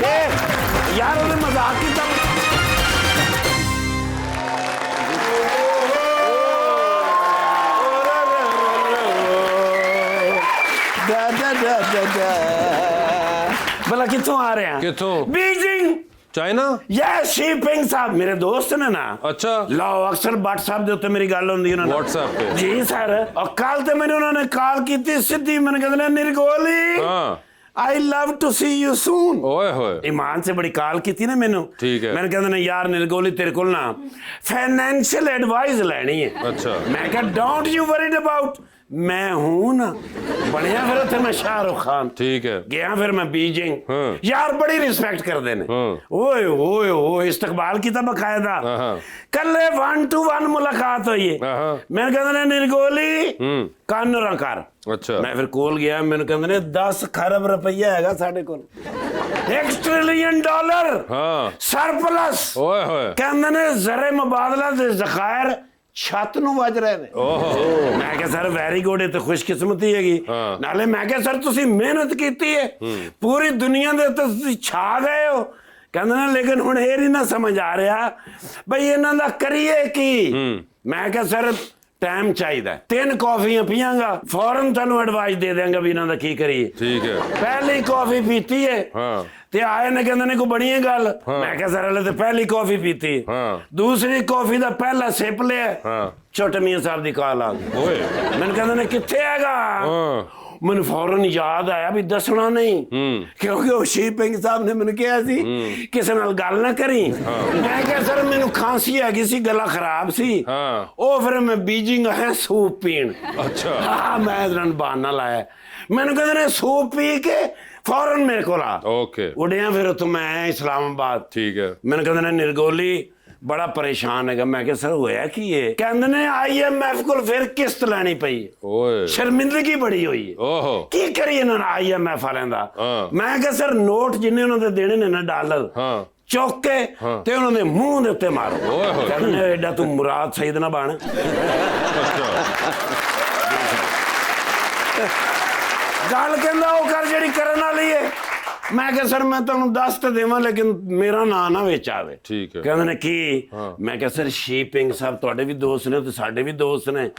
[SPEAKER 3] शेख यार उन्हें मजाक की तब भला कितों आ रहे हैं?
[SPEAKER 1] कितों?
[SPEAKER 3] Beijing
[SPEAKER 1] China?
[SPEAKER 3] यस शिपिंग साहब मेरे दोस्त ने ना।
[SPEAKER 1] अच्छा।
[SPEAKER 3] लाओ अक्सर व्हाट्सएप ਦੇ ਉੱਤੇ ਮੇਰੀ ਗੱਲ ਹੁੰਦੀ ਉਹਨਾਂ ਨਾਲ।
[SPEAKER 1] WhatsApp पे?
[SPEAKER 3] ਜੀ ਸਰ। और ਕੱਲ ਤੇ ਮੈਨੂੰ ਉਹਨਾਂ ਨੇ ਕਾਲ ਕੀਤੀ ਸਿੱਧੀ, ਮੈਨੂੰ ਕਹਿੰਦੇ ਨੇ ਨਿਰਗੋਲੀ
[SPEAKER 1] हाँ
[SPEAKER 3] I love to see you soon.
[SPEAKER 1] ओए होए
[SPEAKER 3] ईमान से बड़ी काल की थी ना मैनू।
[SPEAKER 1] ठीक है।
[SPEAKER 3] मैंने कहते ना यार निरगोली तेरे को ना फाइनेंशियल एडवाइस लेनी है।
[SPEAKER 1] अच्छा।
[SPEAKER 3] मैं कहा डोंट यू वरीड अबाउट, मैं हूं ना। बढ़िया फिर थे मैं शाहरुख खान।
[SPEAKER 1] ठीक है।
[SPEAKER 3] गया फिर मैं बीजिंग।
[SPEAKER 1] हाँ।
[SPEAKER 3] यार बड़ी रिस्पेक्ट कर देने।
[SPEAKER 1] हाँ।
[SPEAKER 3] ओए ओए ओए इस्तकबाल की था बकायदा।
[SPEAKER 1] हाँ।
[SPEAKER 3] कल 1-to-1 मुलाकात हुई है।
[SPEAKER 1] हाँ।
[SPEAKER 3] मैं कहते ना निरगोली कान ना कर।
[SPEAKER 1] अच्छा।
[SPEAKER 3] मैं फिर कोल गया, मैंने कहते ने 10 खरब रुपया हैगा साढ़े कोल, $1 ट्रिलियन
[SPEAKER 1] हाँ
[SPEAKER 3] सरप्लस।
[SPEAKER 1] ओए होए
[SPEAKER 3] कहते ने जरे मुबादला दे ज़खायर छत ਨੂੰ ਵੱਜ ਰਹੇ ਨੇ। ਓਹ ਮੈਂ ਕਿਹਾ ਸਰ ਵੈਰੀ ਗੁੱਡ, ਇਹ ਤਾਂ ਖੁਸ਼ਕਿਸਮਤੀ ਹੈਗੀ। ਨਾਲੇ ਮੈਂ ਕਿਹਾ ਸਰ ਤੁਸੀਂ ਮਿਹਨਤ ਕੀਤੀ ਹੈ, ਪੂਰੀ ਦੁਨੀਆ ਦੇ ਉੱਤੇ ਤੁਸੀਂ ਛਾ ਗਏ ਹੋ, ਕਹਿੰਦੇ ਨੇ ਲੇਕਿਨ ਹੁਣ ਇਹ ਨਹੀਂ ਨਾ ਸਮਝ ਆ ਰਿਹਾ ਬਈ ਇਹਨਾਂ ਦਾ ਕਰੀਏ ਕੀ। ਮੈਂ ਕਿਹਾ ਸਰ ਟਾਈਮ ਚਾਹੀਦਾ, 3 ਕੌਫੀਆਂ ਪੀਆਂਗਾ ਫੌਰਨ ਤੁਹਾਨੂੰ ਐਡਵਾਈਸ ਦੇ ਦਿਆਂਗਾ ਵੀ ਇਹਨਾਂ ਦਾ ਕੀ ਕਰੀਏ।
[SPEAKER 1] ਠੀਕ ਹੈ।
[SPEAKER 3] ਪਹਿਲੀ ਕੌਫੀ ਪੀਤੀ ਹੈ
[SPEAKER 1] ਹਾਂ
[SPEAKER 3] ਤੇ ਆਏ ਨੇ ਕਹਿੰਦੇ ਨੇ ਕੋਈ ਬਣੀ ਹੈ ਗੱਲ। ਮੈਂ ਕਿਹਾ ਸਰ ਹਲੇ ਤੇ ਪਹਿਲੀ ਕੌਫੀ ਪੀਤੀ, ਦੂਸਰੀ ਕੌਫੀ ਦਾ ਪਹਿਲਾ ਸਿਪ ਲਿਆ, ਛੋਟੇ ਮੀਆਂ ਸਾਹਿਬ ਦੀ ਕਾਲ ਆ ਗਈ।
[SPEAKER 1] ਓਏ
[SPEAKER 3] ਮੈਨੂੰ ਕਹਿੰਦੇ ਨੇ ਕਿੱਥੇ ਹੈਗਾ। ਮੈਨੂੰ ਫੌਰਨ ਯਾਦ ਆਇਆ ਵੀ ਦੱਸਣਾ ਨਹੀਂ, ਕਿਉਂਕਿ ਉਹ ਸ਼ੀਪਿੰਗ ਸਾਹਿਬ ਨੇ ਮੈਨੂੰ ਕਿਹਾ ਸੀ ਕਿਸੇ ਨਾਲ ਗੱਲ ਨਾ ਕਰੀ। ਮੈਂ ਕਿਹਾ ਸਰ ਮੈਨੂੰ ਖਾਂਸੀ ਹੈਗੀ ਸੀ, ਗਲਾ ਖਰਾਬ ਸੀ, ਉਹ ਫਿਰ ਮੈਂ ਬੀਜਿੰਗ ਆਇਆ ਸੂਪ ਪੀਣ।
[SPEAKER 1] ਅੱਛਾ।
[SPEAKER 3] ਹਾਂ ਮੈਂ ਇਹਨਾਂ ਨੂੰ ਬਹਾਨਾ ਲਾਇਆ। ਮੈਨੂੰ ਕਹਿੰਦੇ ਨੇ ਸੂਪ ਪੀ ਕੇ ਫੌਰਨ ਮੇਰੇ ਕੋਲ ਆ।
[SPEAKER 1] ਓਕੇ।
[SPEAKER 3] ਉੱਡਿਆ ਫਿਰ ਉੱਥੋਂ ਮੈਂ ਇਸਲਾਮਾਬਾਦ।
[SPEAKER 1] ਠੀਕ ਹੈ।
[SPEAKER 3] ਮੈਨੂੰ ਕਹਿੰਦੇ ਨੇ ਨਿਰਗੋਲੀ ਬੜਾ ਪਰੇਸ਼ਾਨ ਹੈਗਾ। ਮੈਂ ਕਿਹਾ ਸਰ ਹੋਇਆ ਕੀ ਹੈ। ਕਹਿੰਦੇ ਨੇ IMF ਕੋਲ ਫਿਰ ਕਿਸ਼ਤ ਲੈਣੀ ਪਈ।
[SPEAKER 1] ਓਏ
[SPEAKER 3] ਸ਼ਰਮਿੰਦਗੀ ਬੜੀ ਹੋਈ ਹੈ।
[SPEAKER 1] ਓਹੋ
[SPEAKER 3] ਕੀ ਕਰੀਏ ਇਹਨਾਂ ਨਾਲ IMF ਵਾਲਿਆਂ ਦਾ। ਮੈਂ ਕਿਹਾ ਸਰ ਨੋਟ ਜਿੰਨੇ ਉਹਨਾਂ ਦੇ ਦੇਣੇ ਨੇ ਨਾ ਡਾਲਰ ਚੁੱਕ ਕੇ ਤੇ ਉਹਨਾਂ ਦੇ ਮੂੰਹ ਦੇ ਉੱਤੇ ਮਾਰੋ। ਕਹਿੰਦੇ ਨੇ ਐਡਾ ਤੂੰ ਮੁਰਾਦ ਸਈਦ ਨਾ ਬਣ। ਗੱਲ ਕਹਿੰਦਾ ਉਹ ਕਰ ਜਿਹੜੀ ਕਰਨ ਵਾਲੀ ਹੈ। ਮੈਂ ਕਿਹਾ ਸਰ ਮੈਂ ਤੁਹਾਨੂੰ ਦੱਸ ਤੇ ਦੇਵਾਂ ਲੇਕਿਨ ਮੇਰਾ ਨਾਂ ਨਾ ਵਿੱਚ ਆਵੇ।
[SPEAKER 1] ਠੀਕ ਹੈ।
[SPEAKER 3] ਕਹਿੰਦੇ ਨੇ ਕੀ। ਮੈਂ ਕਿਹਾ ਸਰ ਸ਼ੀਪਿੰਗ ਸਾਹਿਬ ਤੁਹਾਡੇ ਵੀ ਦੋਸਤ ਨੇ ਤੇ ਸਾਡੇ ਵੀ ਦੋਸਤ ਨੇ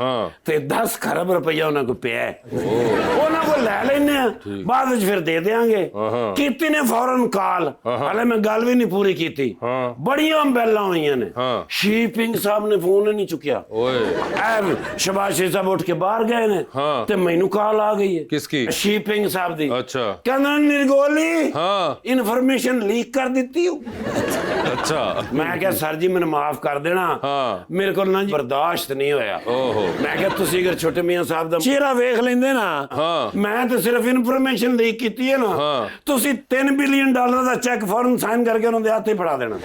[SPEAKER 3] ਤੇ 10 ਖਰਬ ਰੁਪਈਆ ਉਹਨਾਂ ਕੋਲ ਪਿਆ ਹੈ, ਉਹਨਾਂ ਕੋਲ ਲੈ ਲੈਨੇ ਆ, ਬਾਅਦ ਵਿੱਚ ਫਿਰ ਦੇ ਦੇਾਂਗੇ। ਕੀਤੀ ਨੇ ਫੌਰਨ ਕਾਲ, ਹਾਲੇ ਮੈਂ ਗੱਲ ਵੀ ਨਹੀਂ ਪੂਰੀ ਕੀਤੀ, ਬੜੀਆਂ ਬੈਲਾਂ ਹੋਈਆਂ ਨੇ। ਸ਼ੀਪਿੰਗ ਸਾਹਿਬ ਨੇ ਫੋਨ ਨਹੀਂ ਚੁੱਕਿਆ। ਓਏ ਸ਼ਬਾਸ਼ੀ ਸਾਹਿਬ ਉੱਠ ਕੇ ਬਾਹਰ ਗਏ ਨੇ ਤੇ ਮੈਨੂੰ ਕਾਲ ਆ ਗਈ ਹੈ।
[SPEAKER 1] ਕਿਸकी?
[SPEAKER 3] ਸ਼ੀਪਿੰਗ ਸਾਹਿਬ ਦੀ।
[SPEAKER 1] ਅੱਛਾ।
[SPEAKER 3] ਕਹਿੰਦਾ ਨਿਰਗੋਲੀ
[SPEAKER 1] ਇਨਫੋਰਮੇਸ਼ਨ
[SPEAKER 3] ਲੀਕ ਕਰ ਦਿੱਤੀ ਹੋ।
[SPEAKER 1] ਅੱਛਾ।
[SPEAKER 3] ਮੈਂ ਕਿਹਾ ਸਰ ਜੀ ਮੈਨੂੰ ਮਾਫ ਕਰ ਦੇਣਾ, ਮੇਰੇ ਕੋਲ ਨਾ ਬਰਦਾਸ਼ਤ ਨਹੀਂ ਹੋਇਆ। ਮੈਂ ਕਿਹਾ ਤੁਸੀਂ ਅਗਰ ਛੋਟੇ ਮੀਆਂ ਸਾਹਿਬ ਦਾ ਚਿਹਰਾ ਵੇਖ ਲੈਂਦੇ ਨਾ, ਮੈਂ ਤਾਂ ਸਿਰਫ ਇਨਫੋਰਮੇਸ਼ਨ ਲੀਕ ਕੀਤੀ ਹੈ ਨਾ, ਤੁਸੀਂ $3 ਬਿਲੀਅਨ ਦਾ ਚੈੱਕ ਫੌਰਨ ਸਾਈਨ ਕਰਕੇ ਉਹਨਾਂ ਦੇ ਹੱਥ ਹੀ ਫੜਾ ਦੇਣਾ।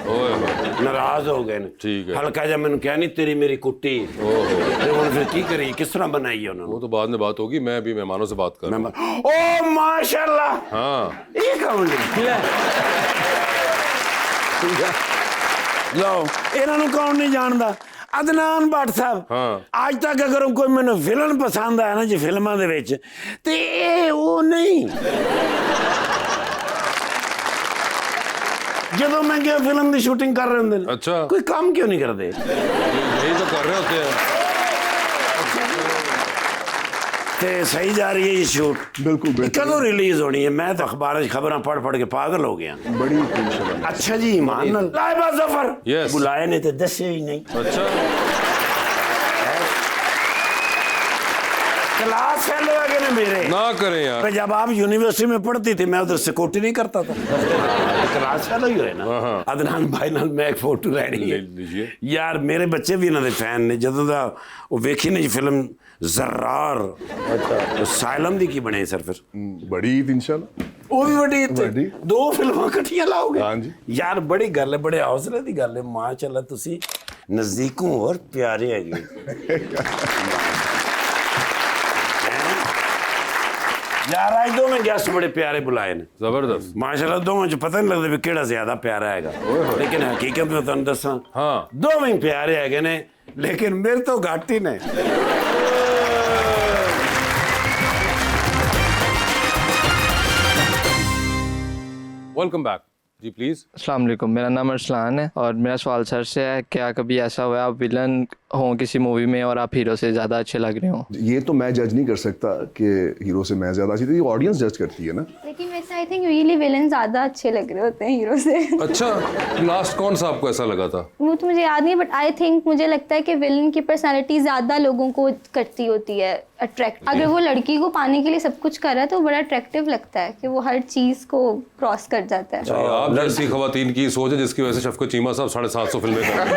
[SPEAKER 3] ਨਾਰਾਜ਼ ਹੋ ਗਏ ਨੇ। ਹਲਕਾ ਜਿਹਾ ਮੈਨੂੰ ਕਿਹਾ ਨਹੀਂ ਤੇਰੀ ਮੇਰੀ ਕੁੱਟੀ। ਤੇ ਹੁਣ ਫਿਰ ਕੀ ਕਰੀ, ਕਿਸ ਤਰ੍ਹਾਂ ਬਣਾਈ ਉਹਨਾਂ ਨੂੰ।
[SPEAKER 1] वो तो बाद में बात होगी, मैं अभी मेहमानों से बात कर रहा हूं।
[SPEAKER 3] ओ माशाल्लाह। ये कौन है? लो ਇਹਨਾਂ ਨੂੰ ਕੌਣ ਨਹੀਂ ਜਾਣਦਾ। ਅਦਨਾਨ ਭੱਟ ਸਾਹਿਬ। ਅੱਜ ਤੱਕ ਅਗਰ ਕੋਈ ਮੈਨੂੰ ਵਿਲਨ ਪਸੰਦ ਆਇਆ ਨਾ ਜੀ ਫਿਲਮਾਂ ਦੇ ਵਿੱਚ ਤੇ ਇਹ ਉਹ ਨਹੀਂ। ਜਦੋਂ ਮੈਂ ਗਿਆ ਫਿਲਮ ਦੀ ਸ਼ੂਟਿੰਗ ਕਰ ਰਹੇ ਹੁੰਦੇ ਨੇ।
[SPEAKER 1] ਅੱਛਾ।
[SPEAKER 3] ਕੋਈ ਕੰਮ ਕਿਉਂ ਨਹੀਂ ਕਰਦੇ।
[SPEAKER 1] यही तो कर रहे होते हैं।
[SPEAKER 3] ਤੇ ਸਹੀ ਜਾ ਰਹੀ ਹੈ ਇਹ ਸ਼ੂਟ।
[SPEAKER 4] बिल्कुल
[SPEAKER 3] ਕਦੋਂ ਰਿਲੀਜ਼ ਹੋਣੀ ਹੈ। ਮੈਂ ਤਾਂ ਅਖਬਾਰਾਂ 'ਚ ਖਬਰਾਂ ਪੜ੍ਹ ਕੇ ਪਾਗਲ ਹੋ ਗਿਆ।
[SPEAKER 4] बड़ी टेंशन है।
[SPEAKER 3] ਅੱਛਾ ਜੀ ਇਮਾਨ ਨਾਲ ਲਾਇਬਾ ਜ਼ਫਰ ਬੁਲਾਏ ਨੇ ਤੇ ਦੱਸੇ ਹੀ ਨਹੀਂ।
[SPEAKER 1] अच्छा।
[SPEAKER 3] क्लास फेलो है ना मेरे
[SPEAKER 1] ना करें यार।
[SPEAKER 3] पर जब आप यूनिवर्सिटी में पढ़ती थी मैं उधर सिक्योरिटी नहीं करता था। क्लास फेलो ही है ना। अदनान भाई नाल मैं एक फोटो लेनी है यार। मेरे बच्चे भी इन्हां दे फैन ने। जदों दा वो वेखी नहीं फिल्म जर्रार। अच्छा। साइलम दी की बने सर फिर
[SPEAKER 4] बड़ी टेंशन।
[SPEAKER 3] वो भी बड़ी 2 फिल्मां इकट्ठियां लाओगे।
[SPEAKER 4] हाँ जी
[SPEAKER 3] यार बड़ी गल है, बड़े हौसले दी गल है। माशाअल्लाह तुसी नजदीकों और प्यारे है यार। आज दोवें गेस्ट बड़े प्यारे बुलाए ने।
[SPEAKER 1] जबरदस्त
[SPEAKER 3] माशाल्लाह दोवें च पता नहीं लगता भी केड़ा ज्यादा प्यारा हैगा, लेकिन हकीकत में तुहानू दसां दोवें प्यारे हैगे ने, लेकिन मेरे तो घट ही ने।
[SPEAKER 1] वेलकम बैक जी प्लीज।
[SPEAKER 8] अस्सलाम वालेकुम, मेरा नाम अरसलान है और मेरा सवाल सर से है, क्या कभी ऐसा हुआ आप विलन हो किसी मूवी में और आप हीरो से ज़्यादा अच्छे लग रहे हो?
[SPEAKER 4] ये तो मैं जज नहीं कर सकता कि हीरो से मैं ज्यादा अच्छी थी, ऑडियंस जज करती है ना।
[SPEAKER 5] लेकिन वैसे आई थिंक रियली विलन ज़्यादा अच्छे लग रहे होते हैं हीरो से।
[SPEAKER 1] अच्छा। लास्ट कौन सा आपको ऐसा लगा था?
[SPEAKER 5] वो तो मुझे याद नहीं, बट आई थिंक मुझे लगता है कि विलन की पर्सनालिटी ज़्यादा लोगों को करती होती है अट्रैक्ट। अगर वो लड़की को पाने के लिए सब कुछ कर रहा है तो बड़ा अट्रैक्टिव लगता है कि वो हर चीज़ को क्रॉस कर जाता है।
[SPEAKER 1] आप जैसी खवातीन की सोच है जिसकी वजह से शफकत चीमा साहब 750 फिल्में कर रहे हैं।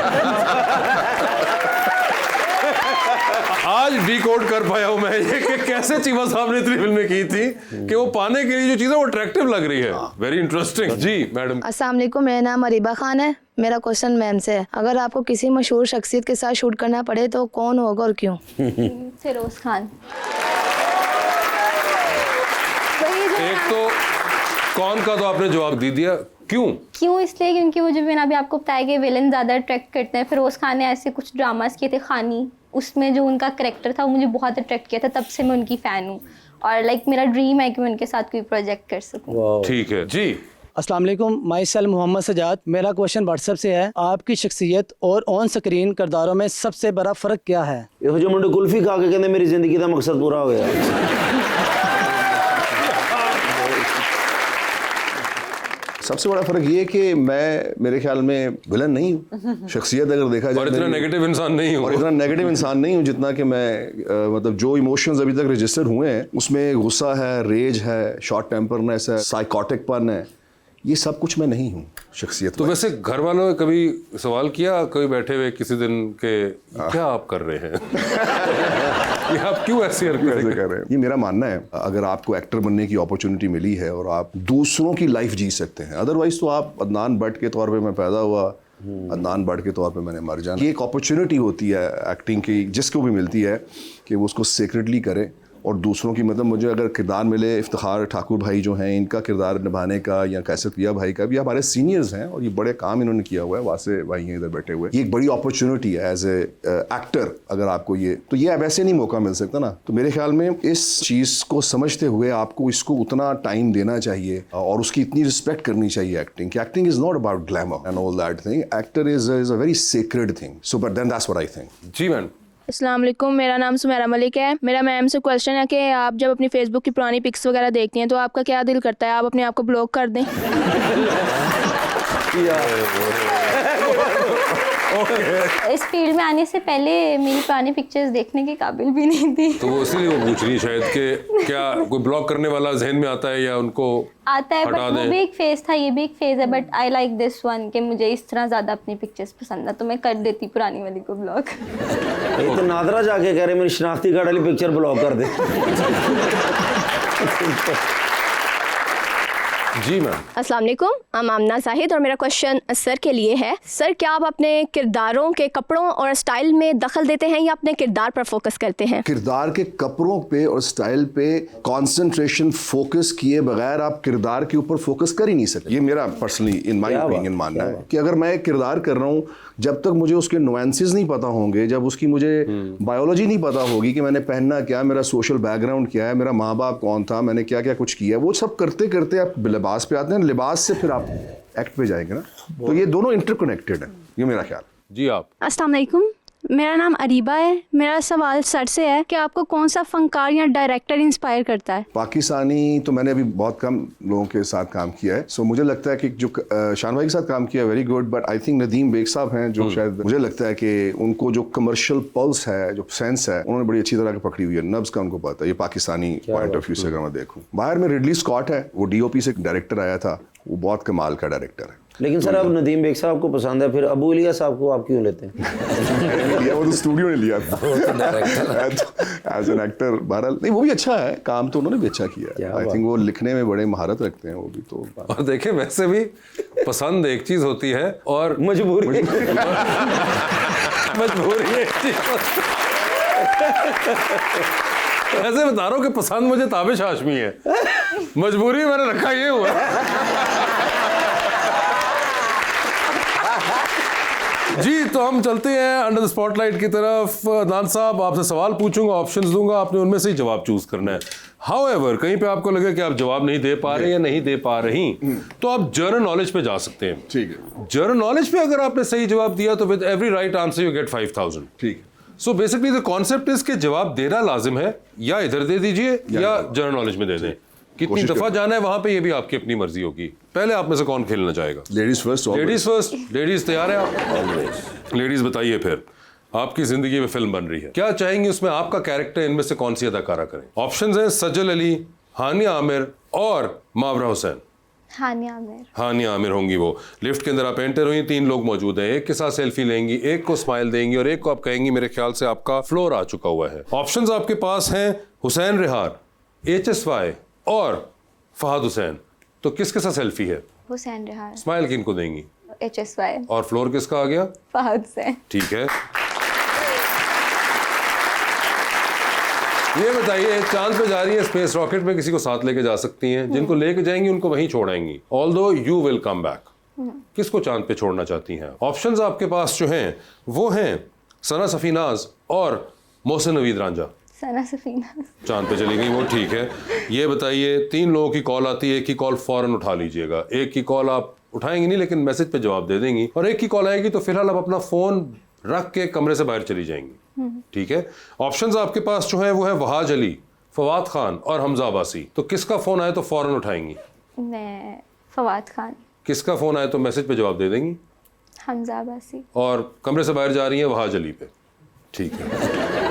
[SPEAKER 1] आज डिकोड कर पाया हूं मैं ये कि कैसे चीमा साहब ने इतनी फिल्में की थी कि वो पाने के लिए जो चीज़ है वो अट्रैक्टिव लग रही है। वेरी इंटरेस्टिंग जी मैडम।
[SPEAKER 11] अस्सलाम वालेकुम, मेरा नाम अरीबा खान है। मेरा क्वेश्चन मैम से है, अगर आपको किसी मशहूर शख्सियत के साथ शूट करना पड़े तो कौन होगा और क्यों?
[SPEAKER 5] फिरोज खान।
[SPEAKER 1] एक तो कौन का तो आपने जवाब दे दिया, क्यों
[SPEAKER 5] इसलिए क्योंकि वो जो मैंने अभी आपको बताया कि विलन ज़्यादा अट्रैक्ट करते हैं। फिरोज खान ने ऐसे कुछ ड्रामास किए थे, खानी, उसमें जो उनका करैक्टर था वो मुझे बहुत अट्रैक्ट किया था, तब से मैं उनकी फ़ैन हूँ और लाइक मेरा ड्रीम है कि मैं उनके साथ कोई प्रोजेक्ट कर सकूँ।
[SPEAKER 1] ठीक है जी।
[SPEAKER 12] अस्सलाम वालेकुम, माई सेल्फ मोहम्मद सजाद। मेरा क्वेश्चन व्हाट्सएप से है, आपकी शख्सियत और ऑन स्क्रीन किरदारों में सबसे बड़ा फ़र्क क्या है?
[SPEAKER 2] ये जो मुंडे कुल्फी खा के कहते मेरी जिंदगी का मकसद पूरा हो गया।
[SPEAKER 4] सबसे बड़ा फर्क ये है कि मैं मेरे ख्याल में विलन नहीं हूँ, शख्सियत अगर देखा जाए,
[SPEAKER 1] और इतना नेगेटिव इंसान नहीं हूँ,
[SPEAKER 4] और इतना नेगेटिव इंसान नहीं हूँ जितना कि मैं मतलब जो इमोशंस अभी तक रजिस्टर हुए हैं उसमें गुस्सा है, रेज है, शॉर्ट टेम्परनेस है, साइकोटिकपन है, ये सब कुछ मैं नहीं हूँ शख्सियत।
[SPEAKER 1] तो वैसे घर वालों ने कभी सवाल किया कभी बैठे हुए किसी दिन के क्या आप कर रहे हैं? ये आप क्यों ऐसी हरकतें
[SPEAKER 4] कर रहे हैं? ये मेरा मानना है, अगर आपको एक्टर बनने की अपॉर्चुनिटी मिली है और आप दूसरों की लाइफ जी सकते हैं, अदरवाइज तो आप अदनान भट्ट के तौर पे मैं पैदा हुआ, अदनान भट्ट के तौर पे मैंने मर जाना। ये एक अपॉर्चुनिटी होती है एक्टिंग की, जिसको भी मिलती है कि वो उसको सीक्रेटली करे और दूसरों की, मतलब मुझे अगर किरदार मिले इफ्तिखार ठाकुर भाई जो हैं इनका किरदार निभाने का, या कैसर पिया भाई का भी, हमारे सीनियर्स हैं और ये बड़े काम इन्होंने किया हुआ है, वासे भाई हैं इधर बैठे हुए, ये एक बड़ी अपॉर्चुनिटी है एज ए एक्टर। अगर आपको ये तो ये वैसे नहीं मौका मिल सकता ना, तो मेरे ख्याल में इस चीज़ को समझते हुए आपको इसको उतना टाइम देना चाहिए और उसकी इतनी रिस्पेक्ट करनी चाहिए एक्टिंग कि acting is not about glamour and all that thing, actor is a very secret thing. So but then that's what I think.
[SPEAKER 1] जी मैम।
[SPEAKER 7] अस्सलाम वालेकुम, मेरा नाम सुमेरा मलिक है। मेरा मैम से क्वेश्चन है कि आप जब अपनी फेसबुक की पुरानी पिक्स वगैरह देखती हैं तो आपका क्या दिल करता है आप अपने आप को ब्लॉक कर दें?
[SPEAKER 5] इस फील्ड में आने से पहले मेरी पुरानी पिक्चर्स देखने के काबिल भी नहीं थी।
[SPEAKER 1] तो वो इसीलिए वो पूछ रही है शायद कि क्या कोई ब्लॉक करने वाला जहन में आता है या उनको
[SPEAKER 5] आता है,
[SPEAKER 1] हटा
[SPEAKER 5] बट वो
[SPEAKER 1] दें।
[SPEAKER 5] भी एक फेज था, ये भी एक फेज है, but I like this one कि मुझे इस तरह ज़्यादा अपनी पिक्चर्स पसंद है, तो मैं कर देती पुरानी वाली को ब्लॉक।
[SPEAKER 2] ये तो नादरा जाके कह रहे मेरी शनाख्ती कार्ड वाली पिक्चर ब्लॉक कर दे।
[SPEAKER 1] जी मैम।
[SPEAKER 13] अस्सलाम वालेकुम, I'm आमना जाहिद और मेरा क्वेश्चन सर के लिए है। सर, क्या आप अपने किरदारों के कपड़ों और स्टाइल में दखल देते हैं या अपने किरदार पर फोकस करते हैं?
[SPEAKER 4] किरदार के कपड़ों पे और स्टाइल पे कंसंट्रेशन फोकस किए बगैर आप किरदार के ऊपर फोकस कर ही नहीं सकते। ये मेरा पर्सनली इन माय ओपिनियन मानना है कि अगर मैं एक किरदार कर रहा हूँ, जब तक मुझे उसके नुएंसेस नहीं पता होंगे, जब उसकी मुझे बायोलॉजी नहीं पता होगी कि मैंने पहनना क्या, मेरा सोशल बैकग्राउंड क्या है, मेरा माँ बाप कौन था, मैंने क्या क्या कुछ किया, वो सब करते करते आप लिबास पे आते हैं, लिबास से फिर आप एक्ट पे जाएंगे ना, तो ये दोनों इंटरकनेक्टेड है, ये मेरा ख्याल।
[SPEAKER 1] जी आप।
[SPEAKER 9] अस्सलाम वालेकुम, मेरा नाम अरीबा है। मेरा सवाल सर से है कि आपको कौन सा फनकार या डायरेक्टर इंस्पायर करता है?
[SPEAKER 4] पाकिस्तानी तो मैंने अभी बहुत कम लोगों के साथ काम किया है, सो मुझे लगता है कि जो शान भाई के साथ काम किया very good, but I think Nadeem Baig साहब हैं जो शायद मुझे लगता है कि उनको जो कमर्शियल पल्स है, जो सेंस है, उन्होंने बड़ी अच्छी तरह पकड़ी हुई है, नब्ज का उनको पता है, ये पाकिस्तानी पॉइंट ऑफ व्यू से अगर मैं देखूँ। बाहर में रिडली स्कॉट है, वो DOP से डायरेक्टर आया था, वो बहुत कमाल का डायरेक्टर है।
[SPEAKER 2] लेकिन सर अब नदीम बेग साहब को पसंद है, फिर अबू इलिया साहब को आप क्यों लेते हैं?
[SPEAKER 4] वो तो स्टूडियो ने लिया था एज एन एक्टर। बहरहाल नहीं, वो भी अच्छा है, काम तो उन्होंने भी अच्छा किया। आई थिंक वो लिखने में बड़े महारत रखते हैं वो भी। तो
[SPEAKER 1] और देखें, वैसे भी पसंद एक चीज होती है और
[SPEAKER 2] मजबूरी
[SPEAKER 1] मजबूरी एक चीज। ऐसे बता रहा हूँ कि पसंद मुझे ताबिश हाशमी है, मजबूरी मैंने रखा ये हुआ। जी, तो हम चलते हैं अंडर द स्पॉटलाइट की तरफ। अदनान साहब, आपसे सवाल पूछूंगा, ऑप्शंस दूंगा, आपने उनमें से ही जवाब चूज करना है। हाउएवर, कहीं पे आपको लगे कि आप जवाब नहीं दे पा रहे या नहीं दे पा रही, तो आप जनरल नॉलेज पे जा सकते हैं।
[SPEAKER 4] ठीक है।
[SPEAKER 1] जनरल नॉलेज पे अगर आपने सही जवाब दिया तो with every right answer you get 5000।
[SPEAKER 4] ठीक है।
[SPEAKER 1] So basically the concept is के जवाब देना लाजिम है, या इधर दे दीजिए या जनरल नॉलेज में दे दें। कितनी दफा जाना है वहां पे ये भी आपकी अपनी मर्जी होगी। पहले आप में से कौन खेलना चाहेगा?
[SPEAKER 4] Ladies first.
[SPEAKER 1] Ladies first. Ladies तैयार है आप? लेडीज बताइए, फिर आपकी जिंदगी में फिल्म बन रही है, क्या चाहेंगे उसमें आपका कैरेक्टर इनमें से कौन सी अदाकारा करें? ऑप्शंस हैं सज्जल अली, हानिया आमिर और मावरा हुसैन।
[SPEAKER 5] हानिया आमिर।
[SPEAKER 1] हानिया आमिर होंगी वो। लिफ्ट के अंदर आप एंटर हुई, 3 लोग मौजूद हैं, एक के साथ सेल्फी लेंगी, एक को स्माइल देंगी और एक को आप कहेंगी मेरे ख्याल से आपका फ्लोर आ चुका हुआ है। ऑप्शंस आपके पास हैं हुसैन रिहार, HSY और फहद हुसैन। तो किसके साथ सेल्फी है?
[SPEAKER 5] हुसैन रिहार।
[SPEAKER 1] स्माइल किनको देंगी?
[SPEAKER 5] HSY।
[SPEAKER 1] और फ्लोर किसका आ गया?
[SPEAKER 5] फहद हुसैन।
[SPEAKER 1] ठीक है। ये बताइए, चांद पे जा रही है, स्पेस रॉकेट में किसी को साथ लेके जा सकती हैं, जिनको लेके जाएंगी उनको वहीं छोड़ाएंगी, although you will come back. किसको चांद पे छोड़ना चाहती हैं? ऑप्शंस आपके पास जो हैं वो हैं सना सफीनाज और मोहसिन नवीद रांझा।
[SPEAKER 5] सना सफीना।
[SPEAKER 1] चांद पे चली गई वो, ठीक है। ये बताइए 3 लोगों की कॉल आती है, एक की कॉल फौरन उठा लीजिएगा, एक की कॉल आप उठाएंगी नहीं लेकिन मैसेज पे जवाब दे देंगी, और एक की कॉल आएगी तो फिलहाल आप अपना फ़ोन रख के कमरे से बाहर चली जाएंगी, ठीक है। ऑप्शंस आपके पास जो है वो है वहाज अली, फवाद खान और हमजा अब्बासी। तो किसका फ़ोन आए तो फ़ौरन उठाएंगी?
[SPEAKER 5] मैं फवाद खान।
[SPEAKER 1] किसका फ़ोन आए तो मैसेज पे जवाब दे देंगी?
[SPEAKER 5] हमजा अब्बासी।
[SPEAKER 1] और कमरे से बाहर जा रही हैं वहाज अली पे, ठीक है।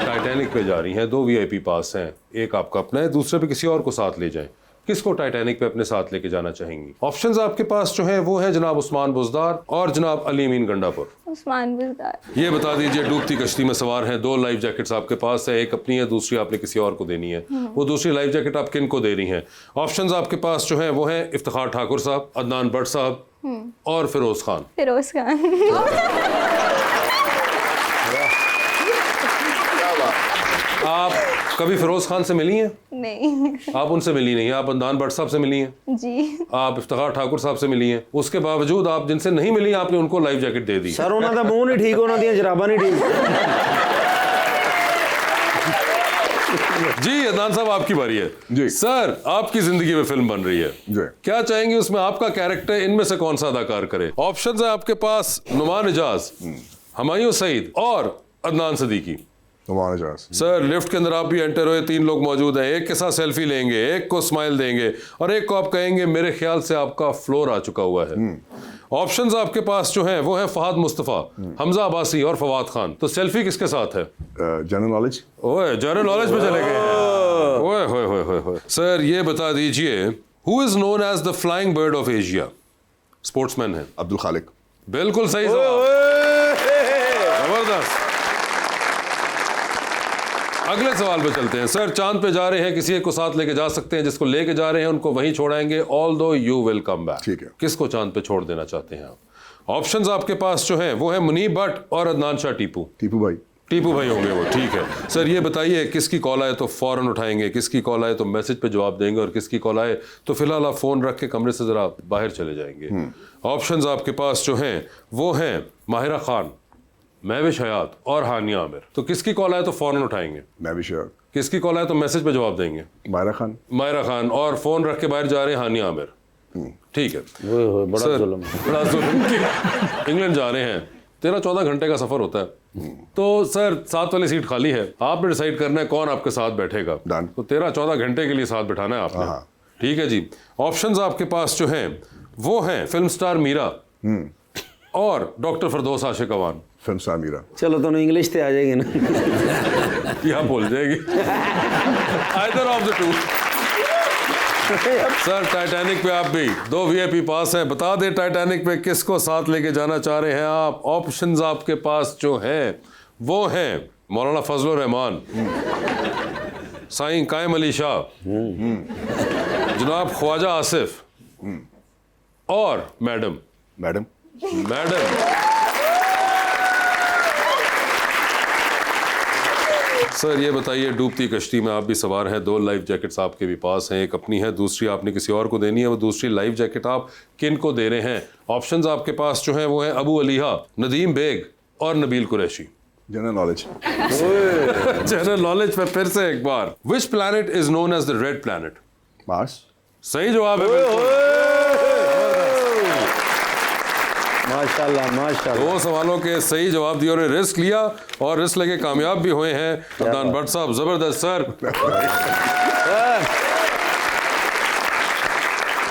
[SPEAKER 1] टाइटैनिक पे जा रही हैं, 2 VIP पास हैं, एक आपका अपना है, दूसरे पे किसी और को साथ ले जाएं। किसको टाइटैनिक पे अपने साथ लेके जाना चाहेंगी? ऑप्शंस आपके पास जो है वो है जनाब उस्मान बुज़दार और जनाब अली अमीन गंडापुर।
[SPEAKER 5] उस्मान बुज़दार।
[SPEAKER 1] ये बता दीजिए, डूबती कश्ती में सवार हैं, 2 लाइफ जैकेट्स आपके पास है, एक अपनी है, दूसरी आपने किसी और को देनी है। वो दूसरी लाइफ जैकेट आप किन को दे रही हैं? ऑप्शंस आपके पास जो है वो है इफ्तिखार ठाकुर साहब, अदनान भट्ट साहब और फिरोज खान।
[SPEAKER 5] फिरोज खान।
[SPEAKER 1] आप कभी फिरोज खान से मिली हैं?
[SPEAKER 5] नहीं।
[SPEAKER 1] आप उनसे मिली नहीं, आप अदनान भट्ट साहब से मिली हैं
[SPEAKER 5] जी।
[SPEAKER 1] आप इफ्तिखार ठाकुर साहब से मिली हैं, उसके बावजूद आप जिनसे नहीं मिली आपने उनको लाइफ जैकेट दे दी।
[SPEAKER 2] सर उन्होंने मुंह नहीं ठीक, उन्होंने जराबा नहीं ठीक।
[SPEAKER 1] जी अदनान साहब आपकी बारी है।
[SPEAKER 4] जी
[SPEAKER 1] सर, आपकी जिंदगी में फिल्म बन रही है
[SPEAKER 4] जी,
[SPEAKER 1] क्या चाहेंगे उसमें आपका कैरेक्टर इनमें से कौन सा अदाकार करे? ऑप्शन है आपके पास नुमान इजाज, हुमायूं सईद और अदनान सदीकी।
[SPEAKER 4] नुमान इजाज।
[SPEAKER 1] सर लिफ्ट के अंदर आप भी एंटर हुए, 3 लोग मौजूद हैं, एक के साथ सेल्फी लेंगे, एक को स्माइल देंगे और एक को आप कहेंगे मेरे ख्याल से आपका फ्लोर आ चुका हुआ है। ऑप्शंस आपके पास जो हैं वो है फहद मुस्तफ़ा, हमजा अब्बासी और फवाद खान। तो सेल्फी किसके साथ है?
[SPEAKER 4] General knowledge.
[SPEAKER 1] ओए जनरल नॉलेज पे चले गए हैं। ओए होए होए होए होए। सर ये बता दीजिए, who is known as the flying bird of Asia? Sportsman है।
[SPEAKER 4] अब्दुल खालिक।
[SPEAKER 1] बिल्कुल सही जवाब, जबरदस्त। अगले सवाल पे चलते हैं। सर चांद पे जा रहे हैं, किसी एक को साथ लेके जा सकते हैं, जिसको लेके जा रहे हैं उनको वहीं छोड़ाएंगे, although you will come back.
[SPEAKER 4] ठीक है।
[SPEAKER 1] किसको चांद पे छोड़ देना चाहते हैं आप? ऑप्शंस आपके पास जो हैं वो है मुनीब भट्ट और अदनान शाह टीपू।
[SPEAKER 4] टीपू भाई।
[SPEAKER 1] टीपू भाई होंगे वो, ठीक है। सर ये बताइए, किसकी कॉल आए तो फौरन उठाएंगे, किसकी कॉल आए तो मैसेज पे जवाब देंगे और किसकी कॉल आए तो फिलहाल आप फोन रख के कमरे से जरा बाहर चले जाएंगे? ऑप्शंस आपके पास जो हैं वो हैं माहिरा खान, महविश हयात और हानिया आमिर। तो किसकी कॉल आए तो फौरन उठाएंगे?
[SPEAKER 4] महविश हयात।
[SPEAKER 1] किसकी कॉल आए तो मैसेज पे जवाब देंगे?
[SPEAKER 4] माहिरा खान।
[SPEAKER 1] माहिरा खान। और फोन रख के बाहर जा रहे हैं हानिया आमिर, ठीक है।
[SPEAKER 2] बड़ा जुल्म।
[SPEAKER 1] बड़ा जुल्म। इंग्लैंड जा रहे हैं, 13-14 घंटे का सफर होता है। तो सर 7 वाली सीट खाली है, आपने डिसाइड करना है कौन आपके साथ बैठेगा। तो 13-14 घंटे के लिए साथ बैठाना है आपने, ठीक है जी। ऑप्शंस आपके पास जो हैं वो हैं फिल्म स्टार मीरा और doctor Firdous Ashiq Awan.
[SPEAKER 4] Film star Meera.
[SPEAKER 2] चलो तो इंग्लिश ते आ जाएगी ना।
[SPEAKER 1] क्या बोल जाएगी? Either of the two. Sir Titanic पे आप भी 2 VIP पास हैं, बता दें टाइटैनिक पे किसको साथ लेके जाना चाह रहे हैं आप? ऑप्शंस आपके पास जो हैं वो हैं मौलाना फजलुर रहमान, साईं कायम अली शाह, जनाब ख्वाजा आसिफ और मैडम।
[SPEAKER 4] मैडम।
[SPEAKER 1] सर ये बताइए, डूबती कश्ती में आप भी सवार हैं, 2 लाइफ जैकेट्स आपके भी पास हैं, एक अपनी है, दूसरी आपने किसी और को देनी है। वो दूसरी लाइफ जैकेट आप किन को दे रहे हैं? ऑप्शंस आपके पास जो हैं वो है अबू अलीहा, नदीम बेग और Nabeel Qureshi.
[SPEAKER 4] General knowledge.
[SPEAKER 1] General knowledge पे फिर से एक बार। Which planet is known as the red planet?
[SPEAKER 4] Mars.
[SPEAKER 1] सही जवाब है।
[SPEAKER 2] माशाल्लाह माशाल्लाह।
[SPEAKER 1] 2 सवालों के सही जवाब दिए और रिस्क लिया और रिस्क लेके कामयाब भी हुए हैं। अदनान भट्ट साहब जबरदस्त सर।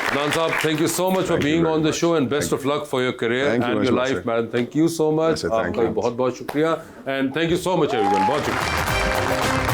[SPEAKER 1] अदनान साहब, thank you so much for being on the show and best of luck for your career and your life man. Thank you so much, आपका बहुत बहुत शुक्रिया and thank you so much everyone. बहुत शुक्रिया।